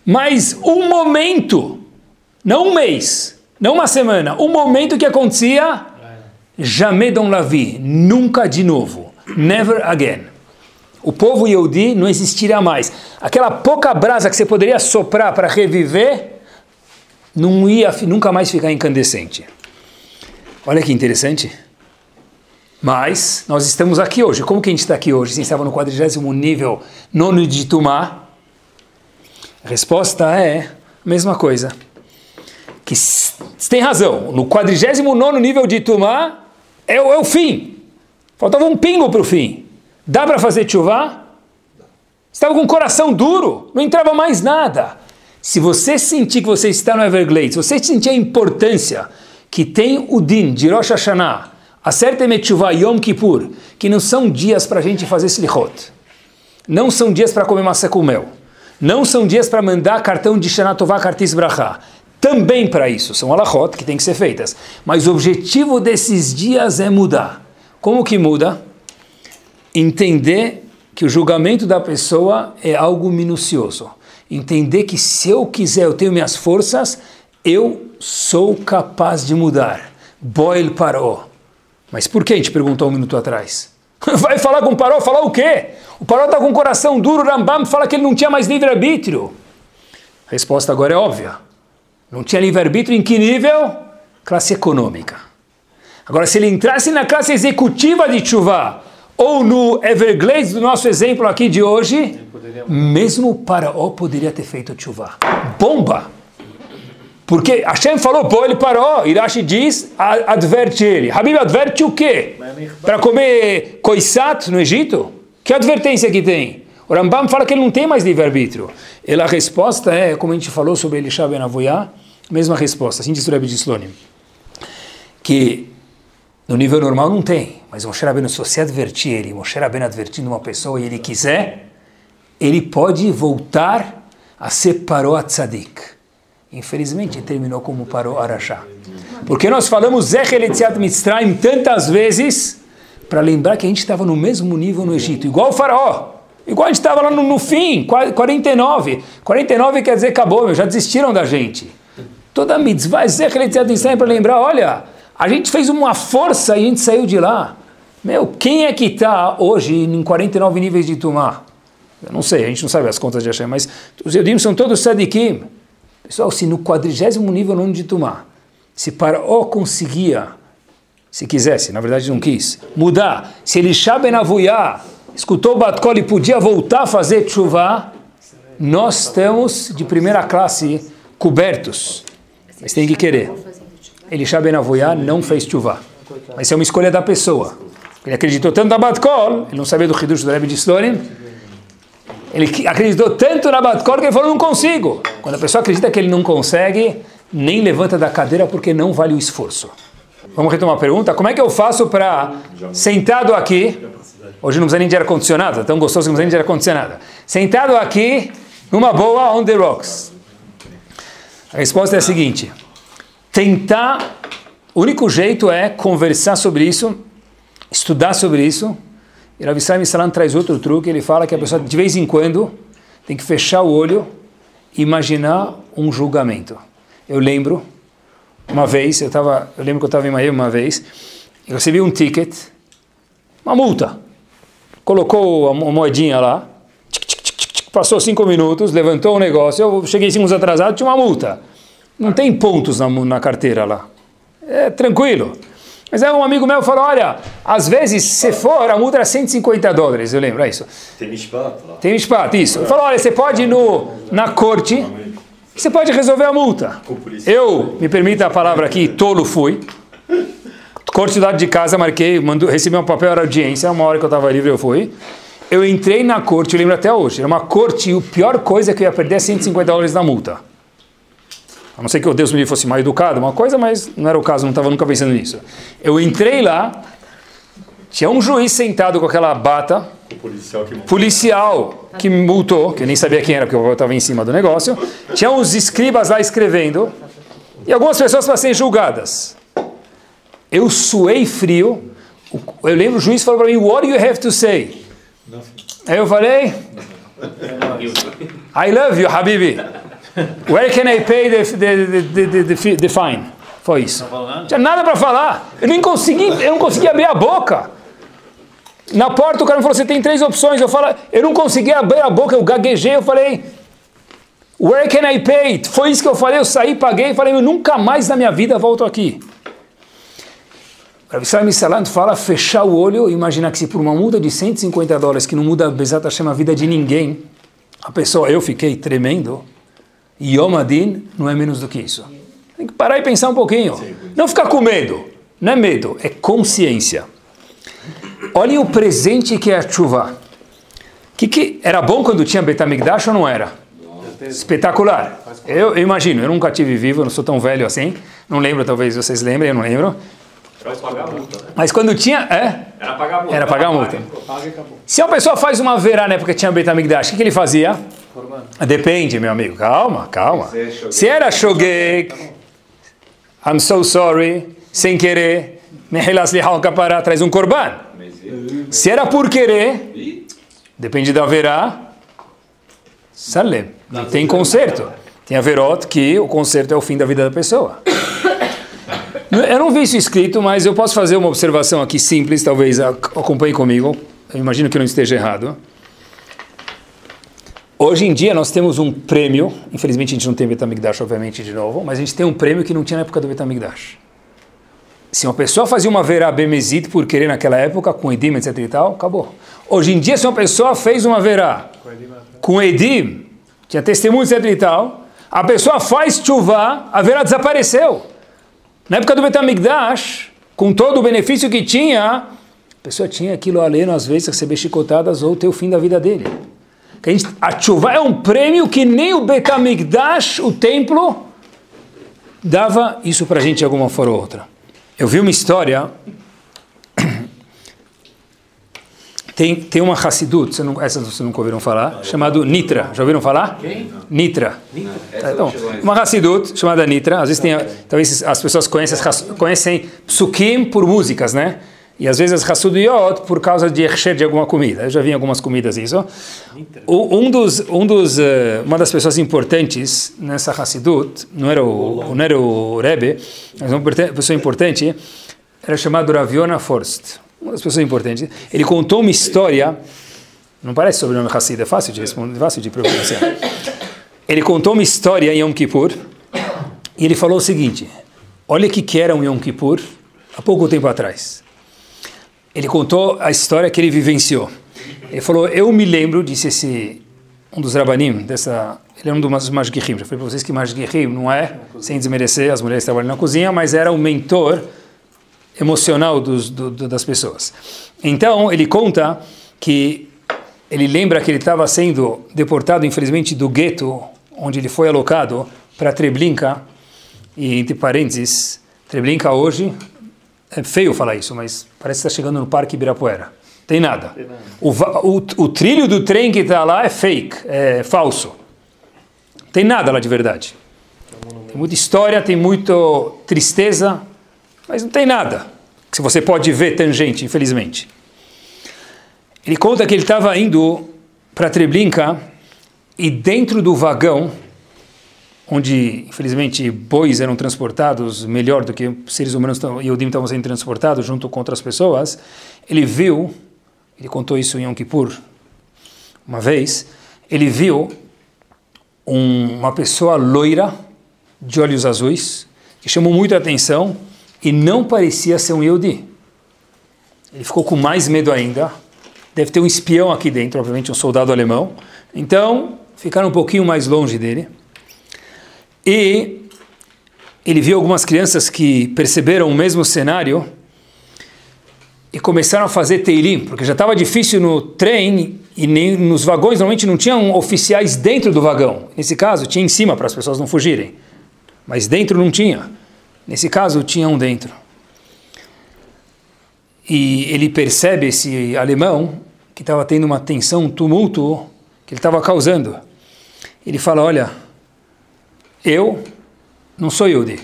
mais um momento, não um mês, não uma semana, um momento que acontecia, jamais dans la vie, nunca de novo, never again. O povo Yehudi não existirá mais. Aquela pouca brasa que você poderia soprar para reviver, não ia nunca mais ficar incandescente. Olha que interessante. Mas nós estamos aqui hoje. Como que a gente está aqui hoje? Se estava no 40º nível nono de Tumá. A resposta é a mesma coisa. Que você tem razão. No 49º nível de Tumá é o fim. Faltava um pingo para o fim. Dá para fazer Teshuvah? Estava com o coração duro. Não entrava mais nada. Se você sentir que você está no Everglades, se você sentir a importância que tem o Din de Rosh Hashanah, Aseret Emet Teshuvah, Yom Kippur, que não são dias para a gente fazer slichot, não são dias para comer maçã com mel, não são dias para mandar cartão de Shana Tová, Kartis Brachá, também para isso, são alachot que tem que ser feitas, mas o objetivo desses dias é mudar. Como que muda? Entender que o julgamento da pessoa é algo minucioso. Entender que se eu quiser, eu tenho minhas forças, eu sou capaz de mudar. Boil Paró. Mas por que? A gente perguntou um minuto atrás. Vai falar com o Paró? Falar o quê? O Paró está com o coração duro, o Rambam fala que ele não tinha mais livre-arbítrio. A resposta agora é óbvia. Não tinha livre-arbítrio em que nível? Classe econômica. Agora, se ele entrasse na classe executiva de Teshuvah, ou no Everglades do nosso exemplo aqui de hoje, mesmo o Paraó poderia ter feito Teshuvah. Bomba! Porque Hashem falou, pô, ele parou. Irashi diz, adverte ele. Habib, adverte o quê? Para comer koisat no Egito? Que advertência que tem? O Rambam fala que ele não tem mais livre-arbítrio. E a resposta é, como a gente falou sobre Elisha Ben Avuyah, mesma resposta, assim diz o Rebbe de Slonim, que no nível normal não tem, mas Moshe Rabbeinu, se você advertir ele, Moshe Rabbeinu advertindo uma pessoa e ele quiser, ele pode voltar a ser Paró Tzadik. Infelizmente, terminou como Paró Arashá. Porque nós falamos Zecher Litziat Mitzrayim tantas vezes para lembrar que a gente estava no mesmo nível no Egito, igual o Faraó, igual a gente estava lá no fim, 49. 49 quer dizer acabou, já desistiram da gente. Toda mitzvah é para lembrar, olha, a gente fez uma força e a gente saiu de lá. Meu, quem é que está hoje em 49 níveis de Tumá? Eu não sei, a gente não sabe as contas de Hashem, mas os Yodim são todos Sadikim. Pessoal, se no 40º nível no de Tumá, se Paró conseguia, se quisesse, na verdade não quis, mudar, se Elisha ben Avuyá escutou o Bat Kol e podia voltar a fazer tshuva, nós estamos de primeira classe cobertos. Mas tem que querer. Elisha ben Avuyá não fez tshuva. Mas é uma escolha da pessoa. Ele acreditou tanto na Bat Kol, ele não sabia do Hidush do Rebbe de Slonim, ele acreditou tanto na Bat Kol que ele falou, não consigo. Quando a pessoa acredita que ele não consegue, nem levanta da cadeira porque não vale o esforço. Vamos retomar a pergunta. Como é que eu faço para, sentado aqui, hoje não precisa nem de ar-condicionado, é tão gostoso que não precisa nem de ar-condicionado, sentado aqui, numa boa, on the rocks. A resposta é a seguinte, tentar, o único jeito é conversar sobre isso, estudar sobre isso. E Rav Israel Salan traz outro truque, ele fala que a pessoa de vez em quando tem que fechar o olho e imaginar um julgamento. Eu lembro, uma vez, eu lembro que eu estava em Miami uma vez, eu recebi um ticket, uma multa. Colocou a moedinha lá, passou 5 minutos, levantou o negócio, eu cheguei 5 minutos atrasado, tinha uma multa. Não tem pontos na carteira lá. É tranquilo. Mas aí um amigo meu falou, olha, às vezes, se for, a multa era $150, eu lembro, é isso. Tem mishpat lá. Tem mishpat, isso. Ele falou, olha, você pode ir na corte, você pode resolver a multa. Eu, me permita a palavra aqui, tolo fui. Corte do lado de casa, marquei, recebi um papel de audiência, uma hora que eu estava livre eu fui. Eu entrei na corte, eu lembro até hoje, era uma corte e a pior coisa é que eu ia perder é $150 na multa. A não ser que o Deus me fosse mal educado, uma coisa, mas não era o caso, não estava nunca pensando nisso. Eu entrei lá, tinha um juiz sentado com aquela bata, policial que me multou, que eu nem sabia quem era, porque eu estava em cima do negócio, tinha uns escribas lá escrevendo, e algumas pessoas para serem julgadas. Eu suei frio, eu lembro o juiz falou para mim, what do you have to say? Aí eu falei, I love you, Habibi. Where can I pay the fine? Foi isso. Não tinha nada para falar. Eu não consegui abrir a boca. Na porta o cara me falou, você tem 3 opções. Eu não consegui abrir a boca, eu gaguejei, eu falei, where can I pay? Foi isso que eu falei, eu saí, paguei, falei, eu nunca mais na minha vida volto aqui. O Rav Israel Salan fala, fechar o olho e imaginar que se por uma multa de $150, que não muda Bezat Hashem a vida de ninguém, a pessoa, eu fiquei tremendo, e Yom Adin não é menos do que isso. Tem que parar e pensar um pouquinho. Não ficar com medo. Não é medo, é consciência. Olhem o presente que é a Tshuva. Que era bom quando tinha Bet HaMikdash ou não era? Espetacular. Eu imagino, eu nunca tive vivo, eu não sou tão velho assim. Não lembro, talvez vocês lembrem, eu não lembro. Era pagar a multa. Mas quando tinha... Era pagar a multa. Era pagar a multa. Se uma pessoa faz uma verá na época que tinha Bet HaMikdash, o que ele fazia? Depende, meu amigo. Calma. Se era shogeg, I'm so sorry, sem querer, mehilas lihal kapara, traz um korban. Se era por querer, depende da verá, salem. Tem conserto. Tem a verot que o conserto é o fim da vida da pessoa. Eu não vi isso escrito, mas eu posso fazer uma observação aqui simples, talvez acompanhe comigo. Eu imagino que não esteja errado. Hoje em dia nós temos um prêmio, infelizmente a gente não tem Bet HaMikdash, obviamente, de novo, mas a gente tem um prêmio que não tinha na época do Bet HaMikdash. Se uma pessoa fazia uma verá bemezit por querer naquela época, com edim, etc e tal, acabou. Hoje em dia, se uma pessoa fez uma verá com edim, tinha testemunho, etc e tal, a pessoa faz tshuva, a verá desapareceu. Na época do Bet HaMikdash, com todo o benefício que tinha, a pessoa tinha aquilo aleno, às vezes, receber chicotadas ou ter o fim da vida dele. A tshuva é um prêmio que nem o Bet HaMikdash, o templo, dava isso para a gente de alguma forma ou outra. Eu vi uma história, tem uma Hassidut, essa vocês nunca ouviram falar, chamado Nitra. Já ouviram falar? Quem? Nitra. Então, uma Hassidut chamada Nitra, às vezes talvez as pessoas conhecem psukim por músicas, né? E às vezes Hassudiyot por causa de Hechsher de alguma comida. Eu já vi em algumas comidas isso. Uma das pessoas importantes nessa Hassidut, não era o Rebbe, mas uma pessoa importante, era chamado Rav Yonah Forst. Uma das pessoas importantes. Ele contou uma história, não parece sobrenome Hassid, é fácil de responder, fácil de pronunciar. Ele contou uma história em Yom Kippur, e ele falou o seguinte, olha o que era um Yom Kippur há pouco tempo atrás. Ele contou a história que ele vivenciou. Ele falou, eu me lembro, disse um dos Rabanim, ele é um dos Mashgichim, já falei para vocês que Mashgichim não é, sem desmerecer, as mulheres trabalham na cozinha, mas era o mentor emocional das pessoas. Então, ele conta que ele lembra que ele estava sendo deportado, infelizmente, do gueto, onde ele foi alocado, para Treblinka, e entre parênteses, Treblinka hoje, é feio falar isso, mas parece que está chegando no Parque Ibirapuera. Tem nada. O trilho do trem que está lá é fake, é falso. Tem nada lá de verdade. Tem muita história, tem muita tristeza, mas não tem nada que você pode ver tangente, infelizmente. Ele conta que ele estava indo para Treblinka e dentro do vagão, onde, infelizmente, bois eram transportados melhor do que seres humanos e Yudim estavam sendo transportados junto com outras pessoas, ele contou isso em Yom Kippur, uma vez, ele viu uma pessoa loira, de olhos azuis, que chamou muita atenção e não parecia ser um Yehudi. Ele ficou com mais medo ainda, deve ter um espião aqui dentro, obviamente um soldado alemão, então ficaram um pouquinho mais longe dele. E ele viu algumas crianças que perceberam o mesmo cenário e começaram a fazer teilim, porque já estava difícil no trem e nem nos vagões, normalmente não tinham oficiais dentro do vagão. Nesse caso, tinha em cima para as pessoas não fugirem, mas dentro não tinha. Nesse caso, tinha um dentro. E ele percebe esse alemão que estava tendo uma tensão, um tumulto que ele estava causando. Ele fala, olha, eu não sou Yehudi,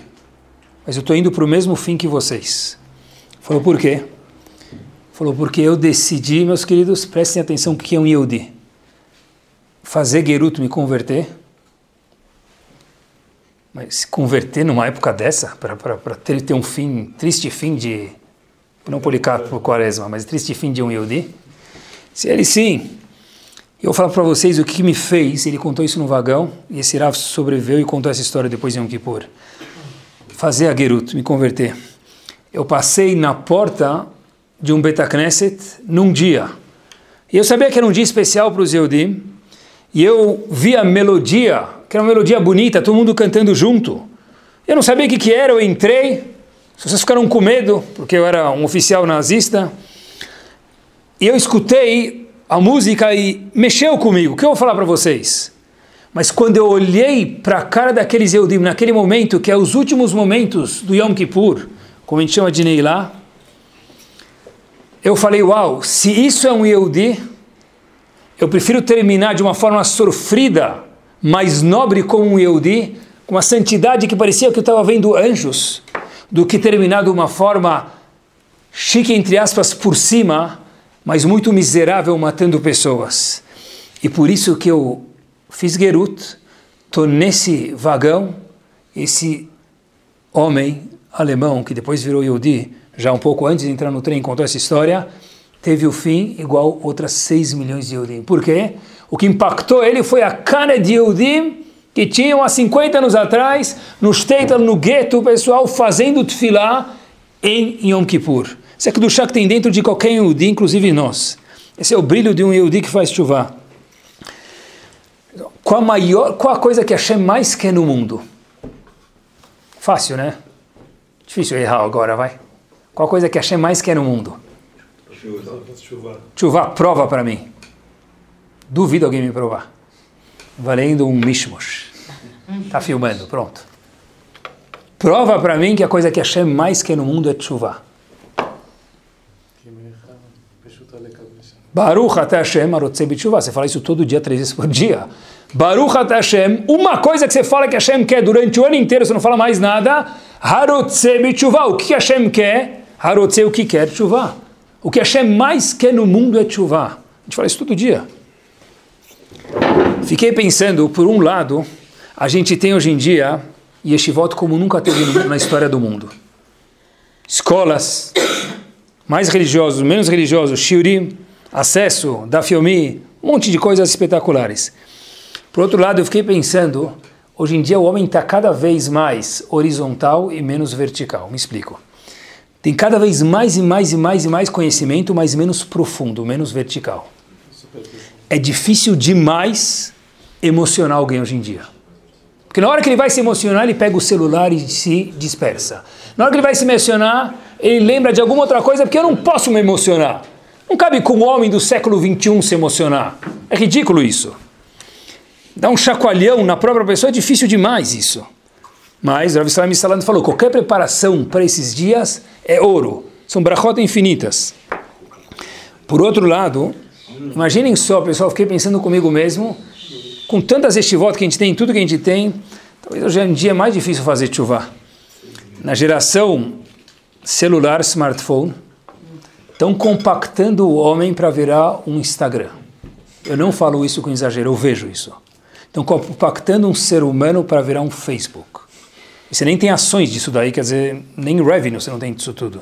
mas eu estou indo para o mesmo fim que vocês. Falou, por quê? Falou, porque eu decidi, meus queridos, prestem atenção o que é um Yehudi. Fazer Gerut, me converter. Mas se converter numa época dessa, para ter um fim, triste fim de, não Policarpo Quaresma, mas triste fim de um Yehudi. Se ele sim... Eu vou falar para vocês o que me fez, ele contou isso no vagão, e esse Rav sobreviveu e contou essa história depois de Yom Kippur. Fazer a Gerut, me converter. Eu passei na porta de um Bet HaKnesset num dia. E eu sabia que era um dia especial para os Yehudim, e eu vi a melodia, que era uma melodia bonita, todo mundo cantando junto. Eu não sabia o que era, eu entrei, vocês ficaram com medo, porque eu era um oficial nazista, e eu escutei a música e mexeu comigo. O que eu vou falar para vocês? Mas quando eu olhei para a cara daqueles Yehudim, naquele momento, que é os últimos momentos do Yom Kippur, como a gente chama de Neilá, eu falei, uau, se isso é um Yehudi, eu prefiro terminar de uma forma sofrida, mais nobre como um Yehudi, com uma santidade que parecia que eu estava vendo anjos, do que terminar de uma forma chique, entre aspas, por cima, mas muito miserável, matando pessoas. E por isso que eu fiz Gerut, estou nesse vagão, esse homem alemão, que depois virou Yehudi, já um pouco antes de entrar no trem, contou essa história, teve o fim igual outras 6 milhões de Yehudim. Por quê? O que impactou ele foi a cara de Yehudim que tinham há 50 anos atrás, no Shtetl, no gueto, o pessoal fazendo tefilá em Yom Kippur. Isso é que do chá que tem dentro de qualquer Yehudi, inclusive nós. Esse é o brilho de um Yehudi que faz chuvá. Qual a coisa que Hashem mais quer no mundo? Fácil, né? Difícil errar agora, vai. Qual a coisa que Hashem mais quer no mundo? Chuvá, prova para mim. Duvido alguém me provar. Valendo um mishmosh. Tá filmando, pronto. Prova para mim que a coisa que Hashem mais quer no mundo é chuvá. Baruch atah Hashem arotzei b'tshuvah. Você fala isso todo dia, 3 vezes por dia. Baruch atah Hashem, uma coisa que você fala que Hashem quer durante o ano inteiro, você não fala mais nada. Harotzei b'tshuvah. O que Hashem quer? Harotzei, o que quer? Tshuvah. O que Hashem mais quer no mundo é tshuva. A gente fala isso todo dia. Fiquei pensando, por um lado, a gente tem hoje em dia yeshivot como nunca teve na história do mundo. Escolas, mais religiosos, menos religiosos, shiurim, acesso, daf yomi, um monte de coisas espetaculares. Por outro lado, eu fiquei pensando, hoje em dia o homem está cada vez mais horizontal e menos vertical. Me explico. Tem cada vez mais e mais e mais e mais conhecimento, mas menos profundo, menos vertical. É difícil demais emocionar alguém hoje em dia. Porque na hora que ele vai se emocionar, ele pega o celular e se dispersa. Na hora que ele vai se emocionar, ele lembra de alguma outra coisa, porque eu não posso me emocionar. Não cabe com o homem do século XXI se emocionar. É ridículo isso. Dar um chacoalhão na própria pessoa é difícil demais isso. Mas o Rav Israel Salant falou, qualquer preparação para esses dias é ouro. São brachot infinitas. Por outro lado, imaginem só, pessoal, fiquei pensando comigo mesmo, com tantas estivot que a gente tem, tudo que a gente tem, talvez hoje em dia é mais difícil fazer tshuva. Na geração celular, smartphone, estão compactando o homem para virar um Instagram. Eu não falo isso com exagero, eu vejo isso. Estão compactando um ser humano para virar um Facebook. E você nem tem ações disso daí, quer dizer, nem revenue você não tem disso tudo.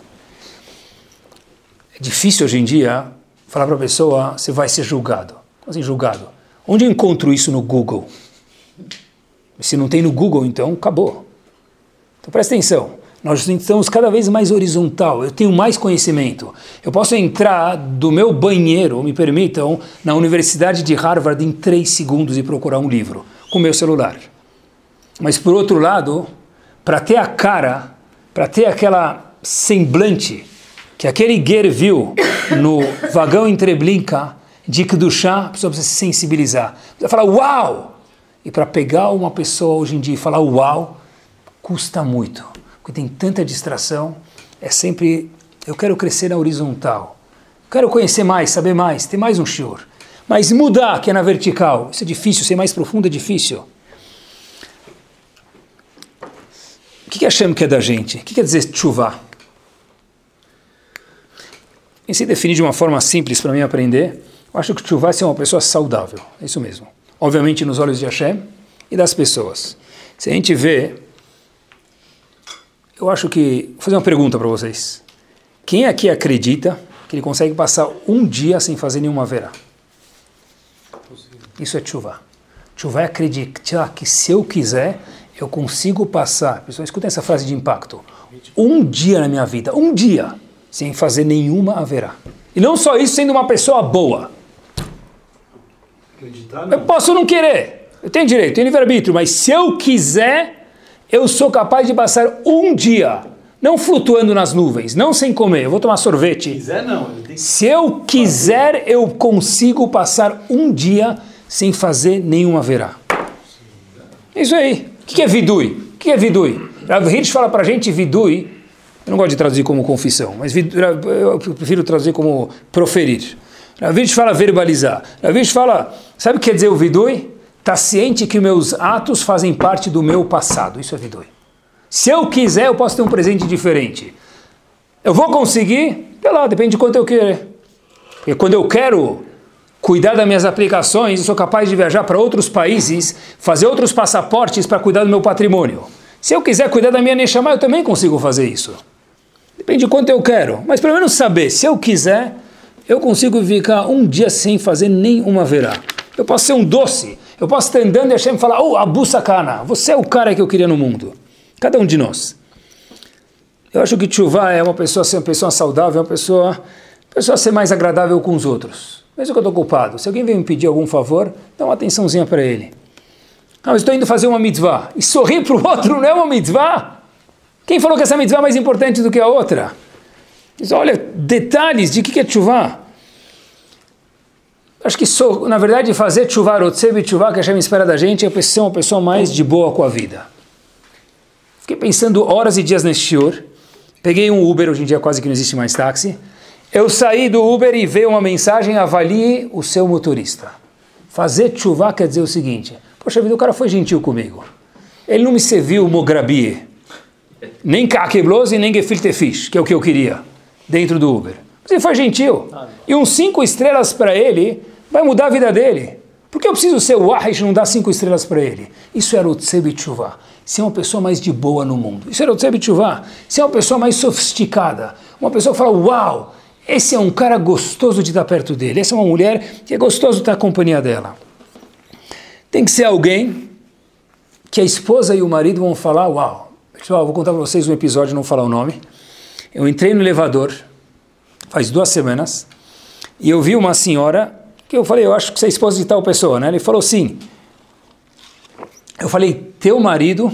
É difícil hoje em dia falar para a pessoa, você vai ser julgado. Como assim julgado? Onde eu encontro isso no Google? Se não tem no Google, então acabou. Então presta atenção. Nós estamos cada vez mais horizontal. Eu tenho mais conhecimento. Eu posso entrar do meu banheiro, me permitam, na Universidade de Harvard em 3 segundos e procurar um livro com o meu celular. Mas por outro lado, para ter a cara, para ter aquela semblante que aquele guer viu no vagão em Treblinka de Kedushá, a pessoa precisa se sensibilizar. Precisa falar uau! E para pegar uma pessoa hoje em dia e falar uau, custa muito. Porque tem tanta distração. É sempre, eu quero crescer na horizontal. Quero conhecer mais, saber mais, ter mais um shiur. Mas mudar, que é na vertical, isso é difícil, ser mais profundo é difícil. O que Hashem quer da gente? O que quer dizer tshuva? Em se definir de uma forma simples para mim aprender, eu acho que tshuva é ser uma pessoa saudável. É isso mesmo. Obviamente nos olhos de Hashem e das pessoas. Se a gente vê, eu acho que... Vou fazer uma pergunta para vocês. Quem aqui acredita que ele consegue passar um dia sem fazer nenhuma verá? Isso é tshuva. Tshuva é acreditar que se eu quiser, eu consigo passar. Pessoal, escutem essa frase de impacto. Um dia na minha vida, um dia, sem fazer nenhuma haverá. E não só isso, sendo uma pessoa boa. Eu posso não querer. Eu tenho direito, tenho livre-arbítrio, mas se eu quiser, eu sou capaz de passar um dia, não flutuando nas nuvens, não sem comer, eu vou tomar sorvete. Se quiser, não. Se eu quiser, eu consigo passar um dia sem fazer nenhuma haverá. Isso aí. O que é vidui? O que é vidui? Rav Hirsch fala para a gente vidui, eu não gosto de traduzir como confissão, mas eu prefiro traduzir como proferir. Rav Hirsch fala verbalizar. Rav Hirsch fala, sabe o que quer dizer o vidui? Está ciente que meus atos fazem parte do meu passado. Isso é vidui. Se eu quiser, eu posso ter um presente diferente. Eu vou conseguir? Sei lá, depende de quanto eu querer. Porque quando eu quero cuidar das minhas aplicações, eu sou capaz de viajar para outros países, fazer outros passaportes para cuidar do meu patrimônio. Se eu quiser cuidar da minha Neshama, eu também consigo fazer isso. Depende de quanto eu quero. Mas pelo menos saber, se eu quiser, eu consigo ficar um dia sem fazer nenhuma verá. Eu posso ser um doce. Eu posso estar andando e Hashem falar, oh, Abu Sakana, você é o cara que eu queria no mundo. Cada um de nós. Eu acho que tshuva é uma pessoa ser uma pessoa saudável, uma pessoa ser mais agradável com os outros. Mesmo que eu estou ocupado. Se alguém vem me pedir algum favor, dá uma atençãozinha para ele. Ah, eu estou indo fazer uma mitzvah. E sorrir para o outro não é uma mitzvah? Quem falou que essa mitzvah é mais importante do que a outra? Diz, olha, detalhes de que é tshuva. Acho que, na verdade, fazer tshuva, rotzeb tshuva, que a Hashem espera da gente, é ser uma pessoa mais de boa com a vida. Fiquei pensando horas e dias nesse shiur. Peguei um Uber, hoje em dia quase que não existe mais táxi. Eu saí do Uber e veio uma mensagem, avalie o seu motorista. Fazer tshuva quer dizer o seguinte, poxa vida, o cara foi gentil comigo. Ele não me serviu mograbi, nem kakeblos e nem gefilte fish, que é o que eu queria, dentro do Uber. Você foi gentil. E uns 5 estrelas para ele vai mudar a vida dele. Por que eu preciso ser o Wahish e não dar 5 estrelas para ele? Isso é Rotzeh B'Tshuvah. Ser uma pessoa mais de boa no mundo. Isso é Rotzeh B'Tshuvah. Ser uma pessoa mais sofisticada. Uma pessoa que fala, uau, esse é um cara gostoso de estar perto dele. Essa é uma mulher que é gostoso de estar na companhia dela. Tem que ser alguém que a esposa e o marido vão falar, uau. Pessoal, vou contar para vocês um episódio, não falar o nome. Eu entrei no elevador, faz 2 semanas, e eu vi uma senhora, que eu falei, eu acho que você é esposa de tal pessoa, né? Ele falou, sim. Eu falei, teu marido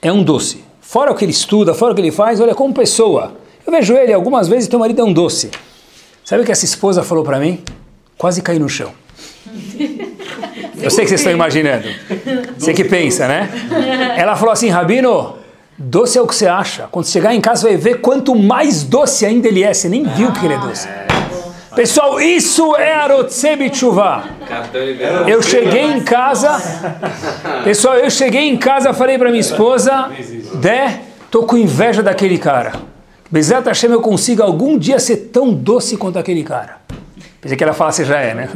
é um doce. Fora o que ele estuda, fora o que ele faz, olha, como pessoa. Eu vejo ele algumas vezes, teu marido é um doce. Sabe o que essa esposa falou para mim? Quase caí no chão. Eu sei que vocês estão imaginando. Você que pensa, né? Ela falou assim, Rabino, doce é o que você acha. Quando chegar em casa, vai ver quanto mais doce ainda ele é. Você nem viu que ele é doce. Pessoal, isso é a Rotzeh B'Tshuvah. Eu cheguei em casa, pessoal, falei para minha esposa, tô com inveja daquele cara. Bezerra Hashem, eu consigo algum dia ser tão doce quanto aquele cara. Pensei que ela falasse já é, né?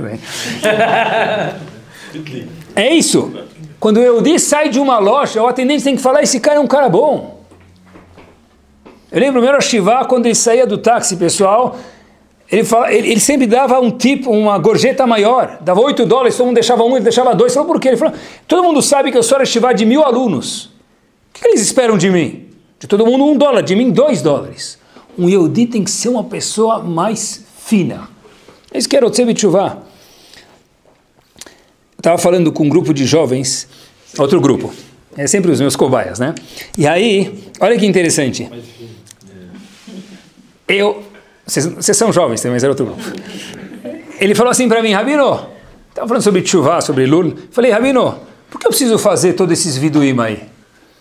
É isso. Quando o Yehudi sai de uma loja, o atendente tem que falar, esse cara é um cara bom. Eu lembro o meu Shivá, quando ele saía do táxi, pessoal, ele sempre dava uma gorjeta maior, dava $8, todo mundo deixava 1, ele deixava 2. Falou, por quê? Ele falou, todo mundo sabe que eu sou Shivá de 1000 alunos. O que eles esperam de mim? De todo mundo $1, de mim $2. Um Yehudi tem que ser uma pessoa mais fina. É isso que é Rotzeh B'Tshuvah. Estava falando com um grupo de jovens, outro grupo, é sempre os meus cobaias, né? E aí, olha que interessante. Vocês são jovens também, mas era outro grupo. Ele falou assim para mim, Rabino, estava falando sobre Tshuvah, sobre Lul. Falei, Rabino, por que eu preciso fazer todos esses viduim aí?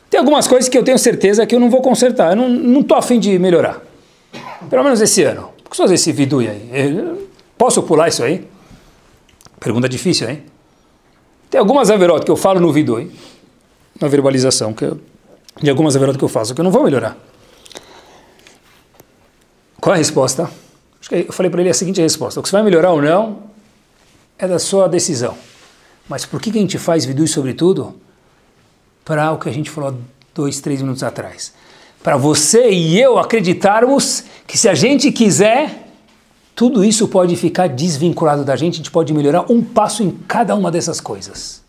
Tem algumas coisas que eu tenho certeza que eu não vou consertar, eu não estou a fim de melhorar. Pelo menos esse ano. Por que fazer esse viduim aí? Posso pular isso aí? Pergunta difícil, hein? Tem algumas averot que eu falo no vidui, na verbalização, de algumas averot que eu faço, que eu não vou melhorar. Qual é a resposta? Acho que eu falei para ele a seguinte resposta, o que você vai melhorar ou não é da sua decisão. Mas por que a gente faz vidui sobre tudo? Para o que a gente falou 2, 3 minutos atrás. Para você e eu acreditarmos que se a gente quiser, tudo isso pode ficar desvinculado da gente, a gente pode melhorar um passo em cada uma dessas coisas.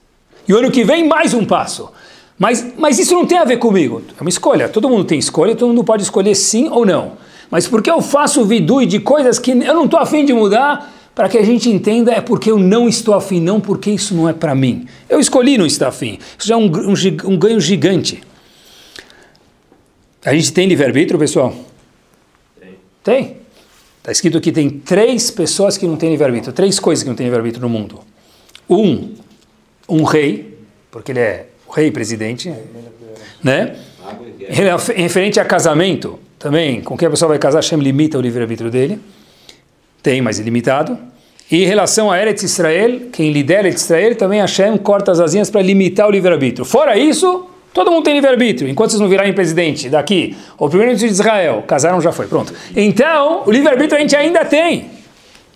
E o ano que vem, mais um passo. Mas isso não tem a ver comigo. É uma escolha. Todo mundo tem escolha, todo mundo pode escolher sim ou não. Mas porque eu faço vidui de coisas que eu não estou afim de mudar, para que a gente entenda é porque eu não estou afim, não porque isso não é para mim. Eu escolhi não estar afim. Isso já é um ganho gigante. A gente tem livre-arbítrio, pessoal? Tem. Está escrito aqui, tem 3 pessoas que não têm livre-arbítrio, 3 coisas que não têm livre-arbítrio no mundo. Um rei, porque ele é o rei presidente, né? Referente a casamento, também, com quem a pessoa vai casar, Hashem limita o livre-arbítrio dele, tem, mas ilimitado. E em relação a Eretz Israel, quem lidera Eretz Israel, também Hashem corta as asinhas para limitar o livre-arbítrio. Fora isso, todo mundo tem livre-arbítrio, enquanto vocês não virarem presidente daqui, ou primeiro-ministro de Israel, casaram, já foi, pronto. Então, o livre-arbítrio a gente ainda tem.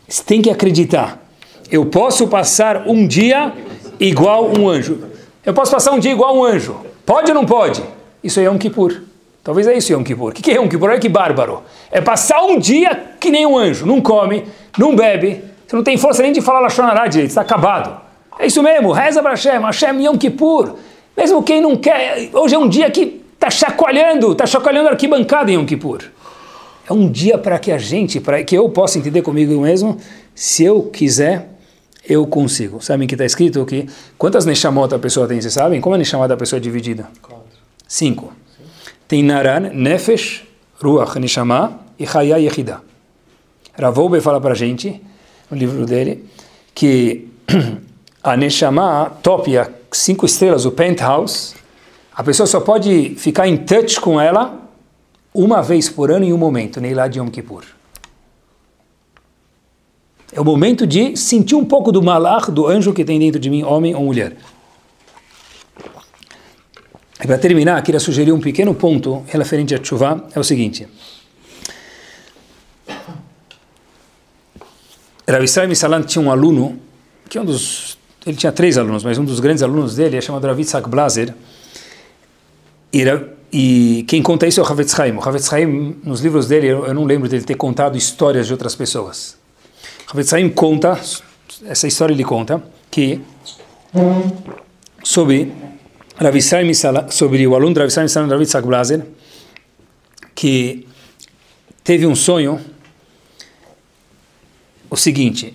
Você tem que acreditar. Eu posso passar um dia igual um anjo. Eu posso passar um dia igual um anjo. Pode ou não pode? Isso é Yom Kippur. Talvez é isso Yom Kippur. O que é Yom Kippur? Olha que bárbaro. É passar um dia que nem um anjo. Não come, não bebe, você não tem força nem de falar Lashon Hará direito, está acabado. É isso mesmo, reza para Hashem, Hashem Yom Kippur. Mesmo quem não quer, hoje é um dia que está chacoalhando a arquibancada em Yom Kippur. É um dia para que a gente, para que eu possa entender comigo mesmo, se eu quiser, eu consigo. Sabem que está escrito aqui? Quantas Neshamot a pessoa tem, vocês sabem? Como a Neshamot da pessoa é dividida? 5. Tem Naran, Nefesh, Ruach, Neshama e Chaya Yehidah. Rav Wolbe fala para a gente, no livro dele, que a Neshama, top, a 5 estrelas, o penthouse, a pessoa só pode ficar em touch com ela uma vez por ano em um momento, Neilá de Yom Kippur. É o momento de sentir um pouco do malach, do anjo que tem dentro de mim, homem ou mulher. E para terminar, queria sugerir um pequeno ponto referente a Tshuvah, é o seguinte. Rav Israel Salant tinha um aluno, que ele tinha 3 alunos, mas um dos grandes alunos dele é chamado Rav Yitzhak Blazer, e quem conta isso é o Havetz Haim. O Havetz Haim, nos livros dele, eu não lembro dele ter contado histórias de outras pessoas. O Havetz Haim conta, essa história ele conta, que sobre o aluno de Rav Israel Salant, Rav Yitzhak Blazer, que teve um sonho, o seguinte,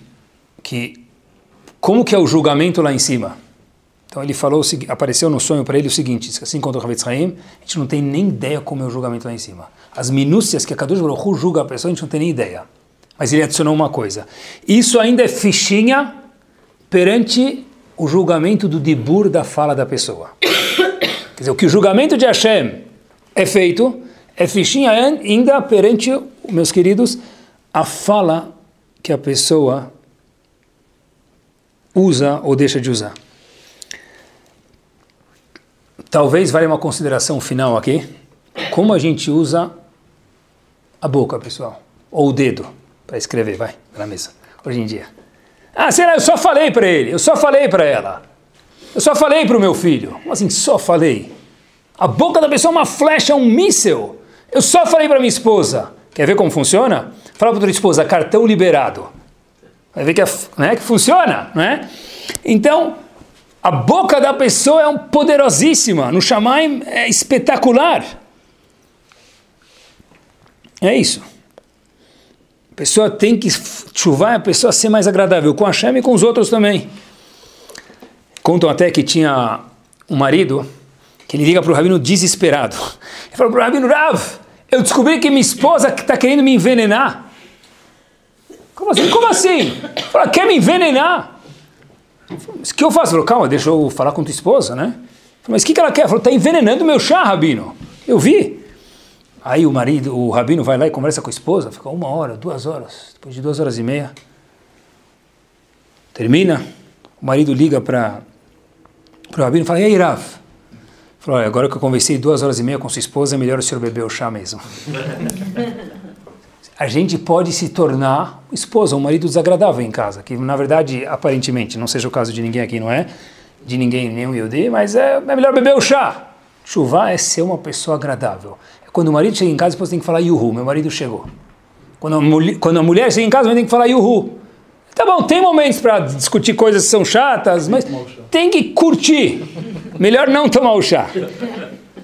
que como que é o julgamento lá em cima? Então ele falou, apareceu no sonho para ele o seguinte, assim contra o Havetz Haim, a gente não tem nem ideia como é o julgamento lá em cima. As minúcias que a Kadosh Baruch Hu julga a pessoa, a gente não tem nem ideia. Mas ele adicionou uma coisa. Isso ainda é fichinha perante o julgamento do dibur, da fala da pessoa. Quer dizer, o que o julgamento de Hashem é feito, é fichinha ainda perante, meus queridos, a fala que a pessoa usa ou deixa de usar. Talvez valha uma consideração final aqui. Como a gente usa a boca, pessoal? Ou o dedo para escrever, vai, na mesa, hoje em dia. Ah, será? Eu só falei para ele, eu só falei para ela, eu só falei para o meu filho. Como assim, só falei? A boca da pessoa é uma flecha, um míssil. Eu só falei para minha esposa. Quer ver como funciona? Fala para tua esposa, cartão liberado. Vai ver que, né, que funciona, não é? Então, a boca da pessoa é poderosíssima. No Shamaim é espetacular. É isso. A pessoa tem que chuvar, a pessoa ser mais agradável com Hashem e com os outros também. Contam até que tinha um marido que ele liga para o rabino desesperado. Ele fala para o rabino, Rav, eu descobri que minha esposa está querendo me envenenar. Como assim? Como assim? Fala, quer me envenenar? O que eu faço? Falou, calma, deixa eu falar com tua esposa, né? Falei, mas o que ela quer? Falou, está envenenando meu chá, rabino. Eu vi. Aí o rabino vai lá e conversa com a esposa, fica 1 hora, 2 horas, depois de 2 horas e meia, termina, o marido liga para o rabino e fala, e aí, Rav? Falou, olha, agora que eu conversei 2 horas e meia com sua esposa, é melhor o senhor beber o chá mesmo. A gente pode se tornar esposa, um marido desagradável em casa, que na verdade, aparentemente, não seja o caso de ninguém aqui, não é? De ninguém, nenhum Yehudi, mas é melhor beber o chá. Chuvá é ser uma pessoa agradável. Quando o marido chega em casa, depois tem que falar Yuhu, meu marido chegou. Quando a mulher chega em casa, tem que falar Yuhu. Tá bom, tem momentos para discutir coisas que são chatas, mas tem que curtir. Melhor não tomar o chá.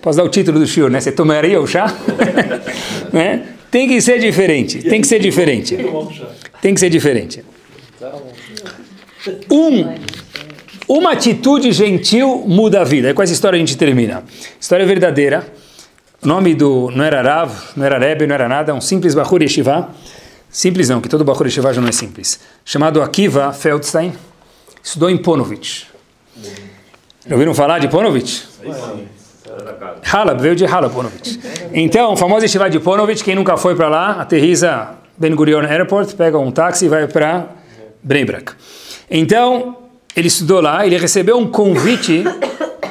Posso dar o título do shiur, né? Você tomaria o chá? Né? Tem que ser diferente. Tem que ser diferente. Tem que ser diferente. Uma atitude gentil muda a vida. E com essa história a gente termina. História verdadeira. O nome não era Rav, não era Rebbe, não era nada. Um simples Bachur Yeshiva. Simples não, que todo Bachur Yeshiva já não é simples. Chamado Akiva Feldstein. Estudou em Ponovitch. Já ouviram falar de Ponovitch? Halab, veio de Halab, Ponovitch. Então, o famoso Yeshiva de Ponovitch, quem nunca foi para lá, aterriza Ben Gurion Airport, pega um táxi e vai para Bnei Brak. Então, ele estudou lá, ele recebeu um convite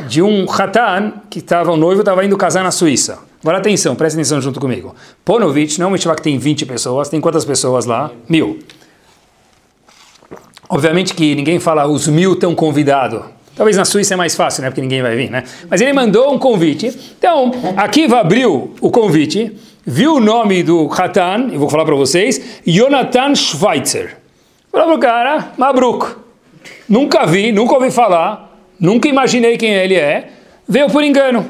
de um Hatan, que o noivo estava indo casar na Suíça. Agora atenção, presta atenção junto comigo. Ponovitch não é uma Yeshiva que tem 20 pessoas, tem quantas pessoas lá? 1000. Obviamente que ninguém fala os 1000 estão convidados. Talvez na Suíça é mais fácil, né? Porque ninguém vai vir, né? Mas ele mandou um convite. Então, Akiva abriu o convite, viu o nome do Hatan, eu vou falar para vocês, Jonathan Schweitzer. Falou para o cara, Mabruk. Nunca vi, nunca ouvi falar, nunca imaginei quem ele é, veio por engano.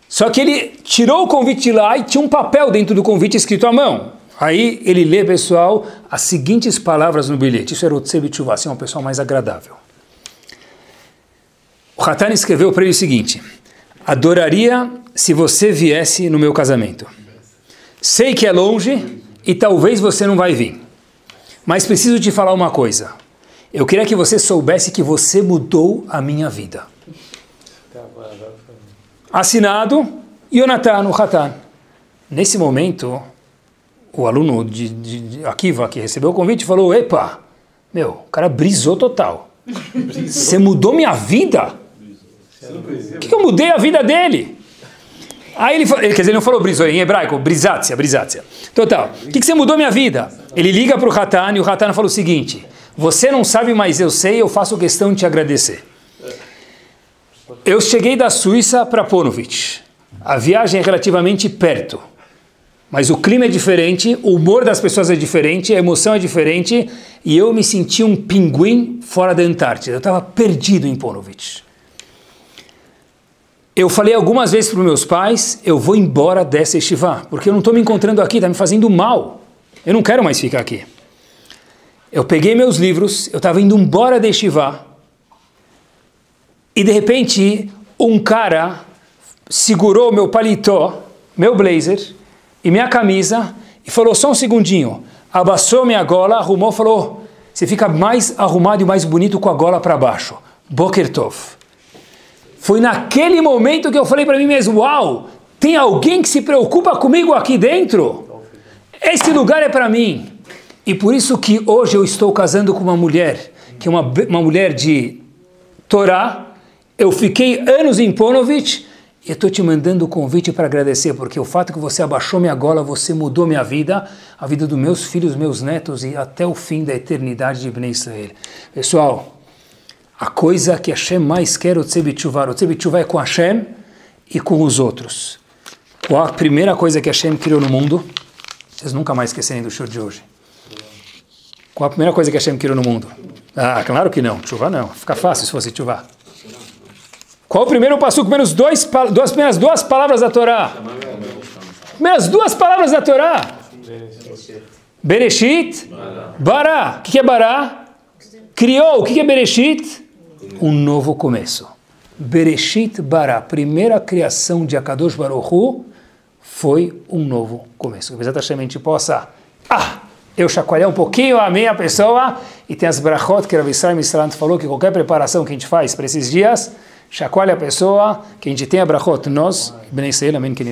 Só que ele tirou o convite lá e tinha um papel dentro do convite escrito à mão. Aí ele lê, pessoal, as seguintes palavras no bilhete. Isso era o Tzebit Tshuvah, assim, uma pessoa mais agradável. O Hatan escreveu para ele o seguinte: adoraria se você viesse no meu casamento. Sei que é longe e talvez você não vai vir, mas preciso te falar uma coisa. Eu queria que você soubesse que você mudou a minha vida. Assinado, Jonathan, o Hatan. Nesse momento, o aluno de Akiva, que recebeu o convite, falou, epa, meu, o cara brisou total. Você mudou minha vida? O que eu mudei a vida dele? Aí ele quer dizer, ele não falou brisou, em hebraico, brisácia. Total. O que você mudou minha vida? Ele liga para o Hatan e o Hatan fala o seguinte: você não sabe, mas eu sei, eu faço questão de te agradecer. Eu cheguei da Suíça para Ponevezh. A viagem é relativamente perto, mas o clima é diferente, o humor das pessoas é diferente, a emoção é diferente, e eu me senti um pinguim fora da Antártida. Eu estava perdido em Ponevezh. Eu falei algumas vezes para os meus pais: eu vou embora dessa yeshiva, porque eu não estou me encontrando aqui, está me fazendo mal. Eu não quero mais ficar aqui. Eu peguei meus livros, eu estava indo embora da yeshiva, e de repente um cara segurou meu paletó, meu blazer e minha camisa e falou: só um segundinho. Abaixou minha gola, arrumou, falou: você fica mais arrumado e mais bonito com a gola para baixo. Boker Tov. Foi naquele momento que eu falei para mim mesmo: uau, tem alguém que se preocupa comigo aqui dentro? Esse lugar é para mim. E por isso que hoje eu estou casando com uma mulher, que é uma mulher de Torá. Eu fiquei anos em Ponevezh e eu estou te mandando o convite para agradecer, porque o fato que você abaixou minha gola, você mudou minha vida, a vida dos meus filhos, meus netos e até o fim da eternidade de Bnei Israel. Pessoal, a coisa que Hashem mais quer é o Tzei B'Tshuvah. O Tzei B'Tshuvah é com Hashem e com os outros. Qual a primeira coisa que Hashem criou no mundo? Vocês nunca mais esquecerem do show de hoje. Qual a primeira coisa que Hashem criou no mundo? Ah, claro que não. Tshuvah não. Fica fácil se fosse Tshuvah. Qual o primeiro passuco? Primeiras duas palavras da Torá. Primeiras duas palavras da Torá. Bereshit, Bara. O que é Bara? Criou. O que é Bereshit? Um novo começo. Bereshit Bara. Primeira criação de Akadosh Baruch Hu foi um novo começo. Que exatamente a gente possa eu chacoalhar um pouquinho a minha pessoa, e tem as brachot que Rav Israel Misralant falou que qualquer preparação que a gente faz para esses dias, chacoalha a pessoa, que a gente tenha brachot, nós, Bnei Israel, amém, que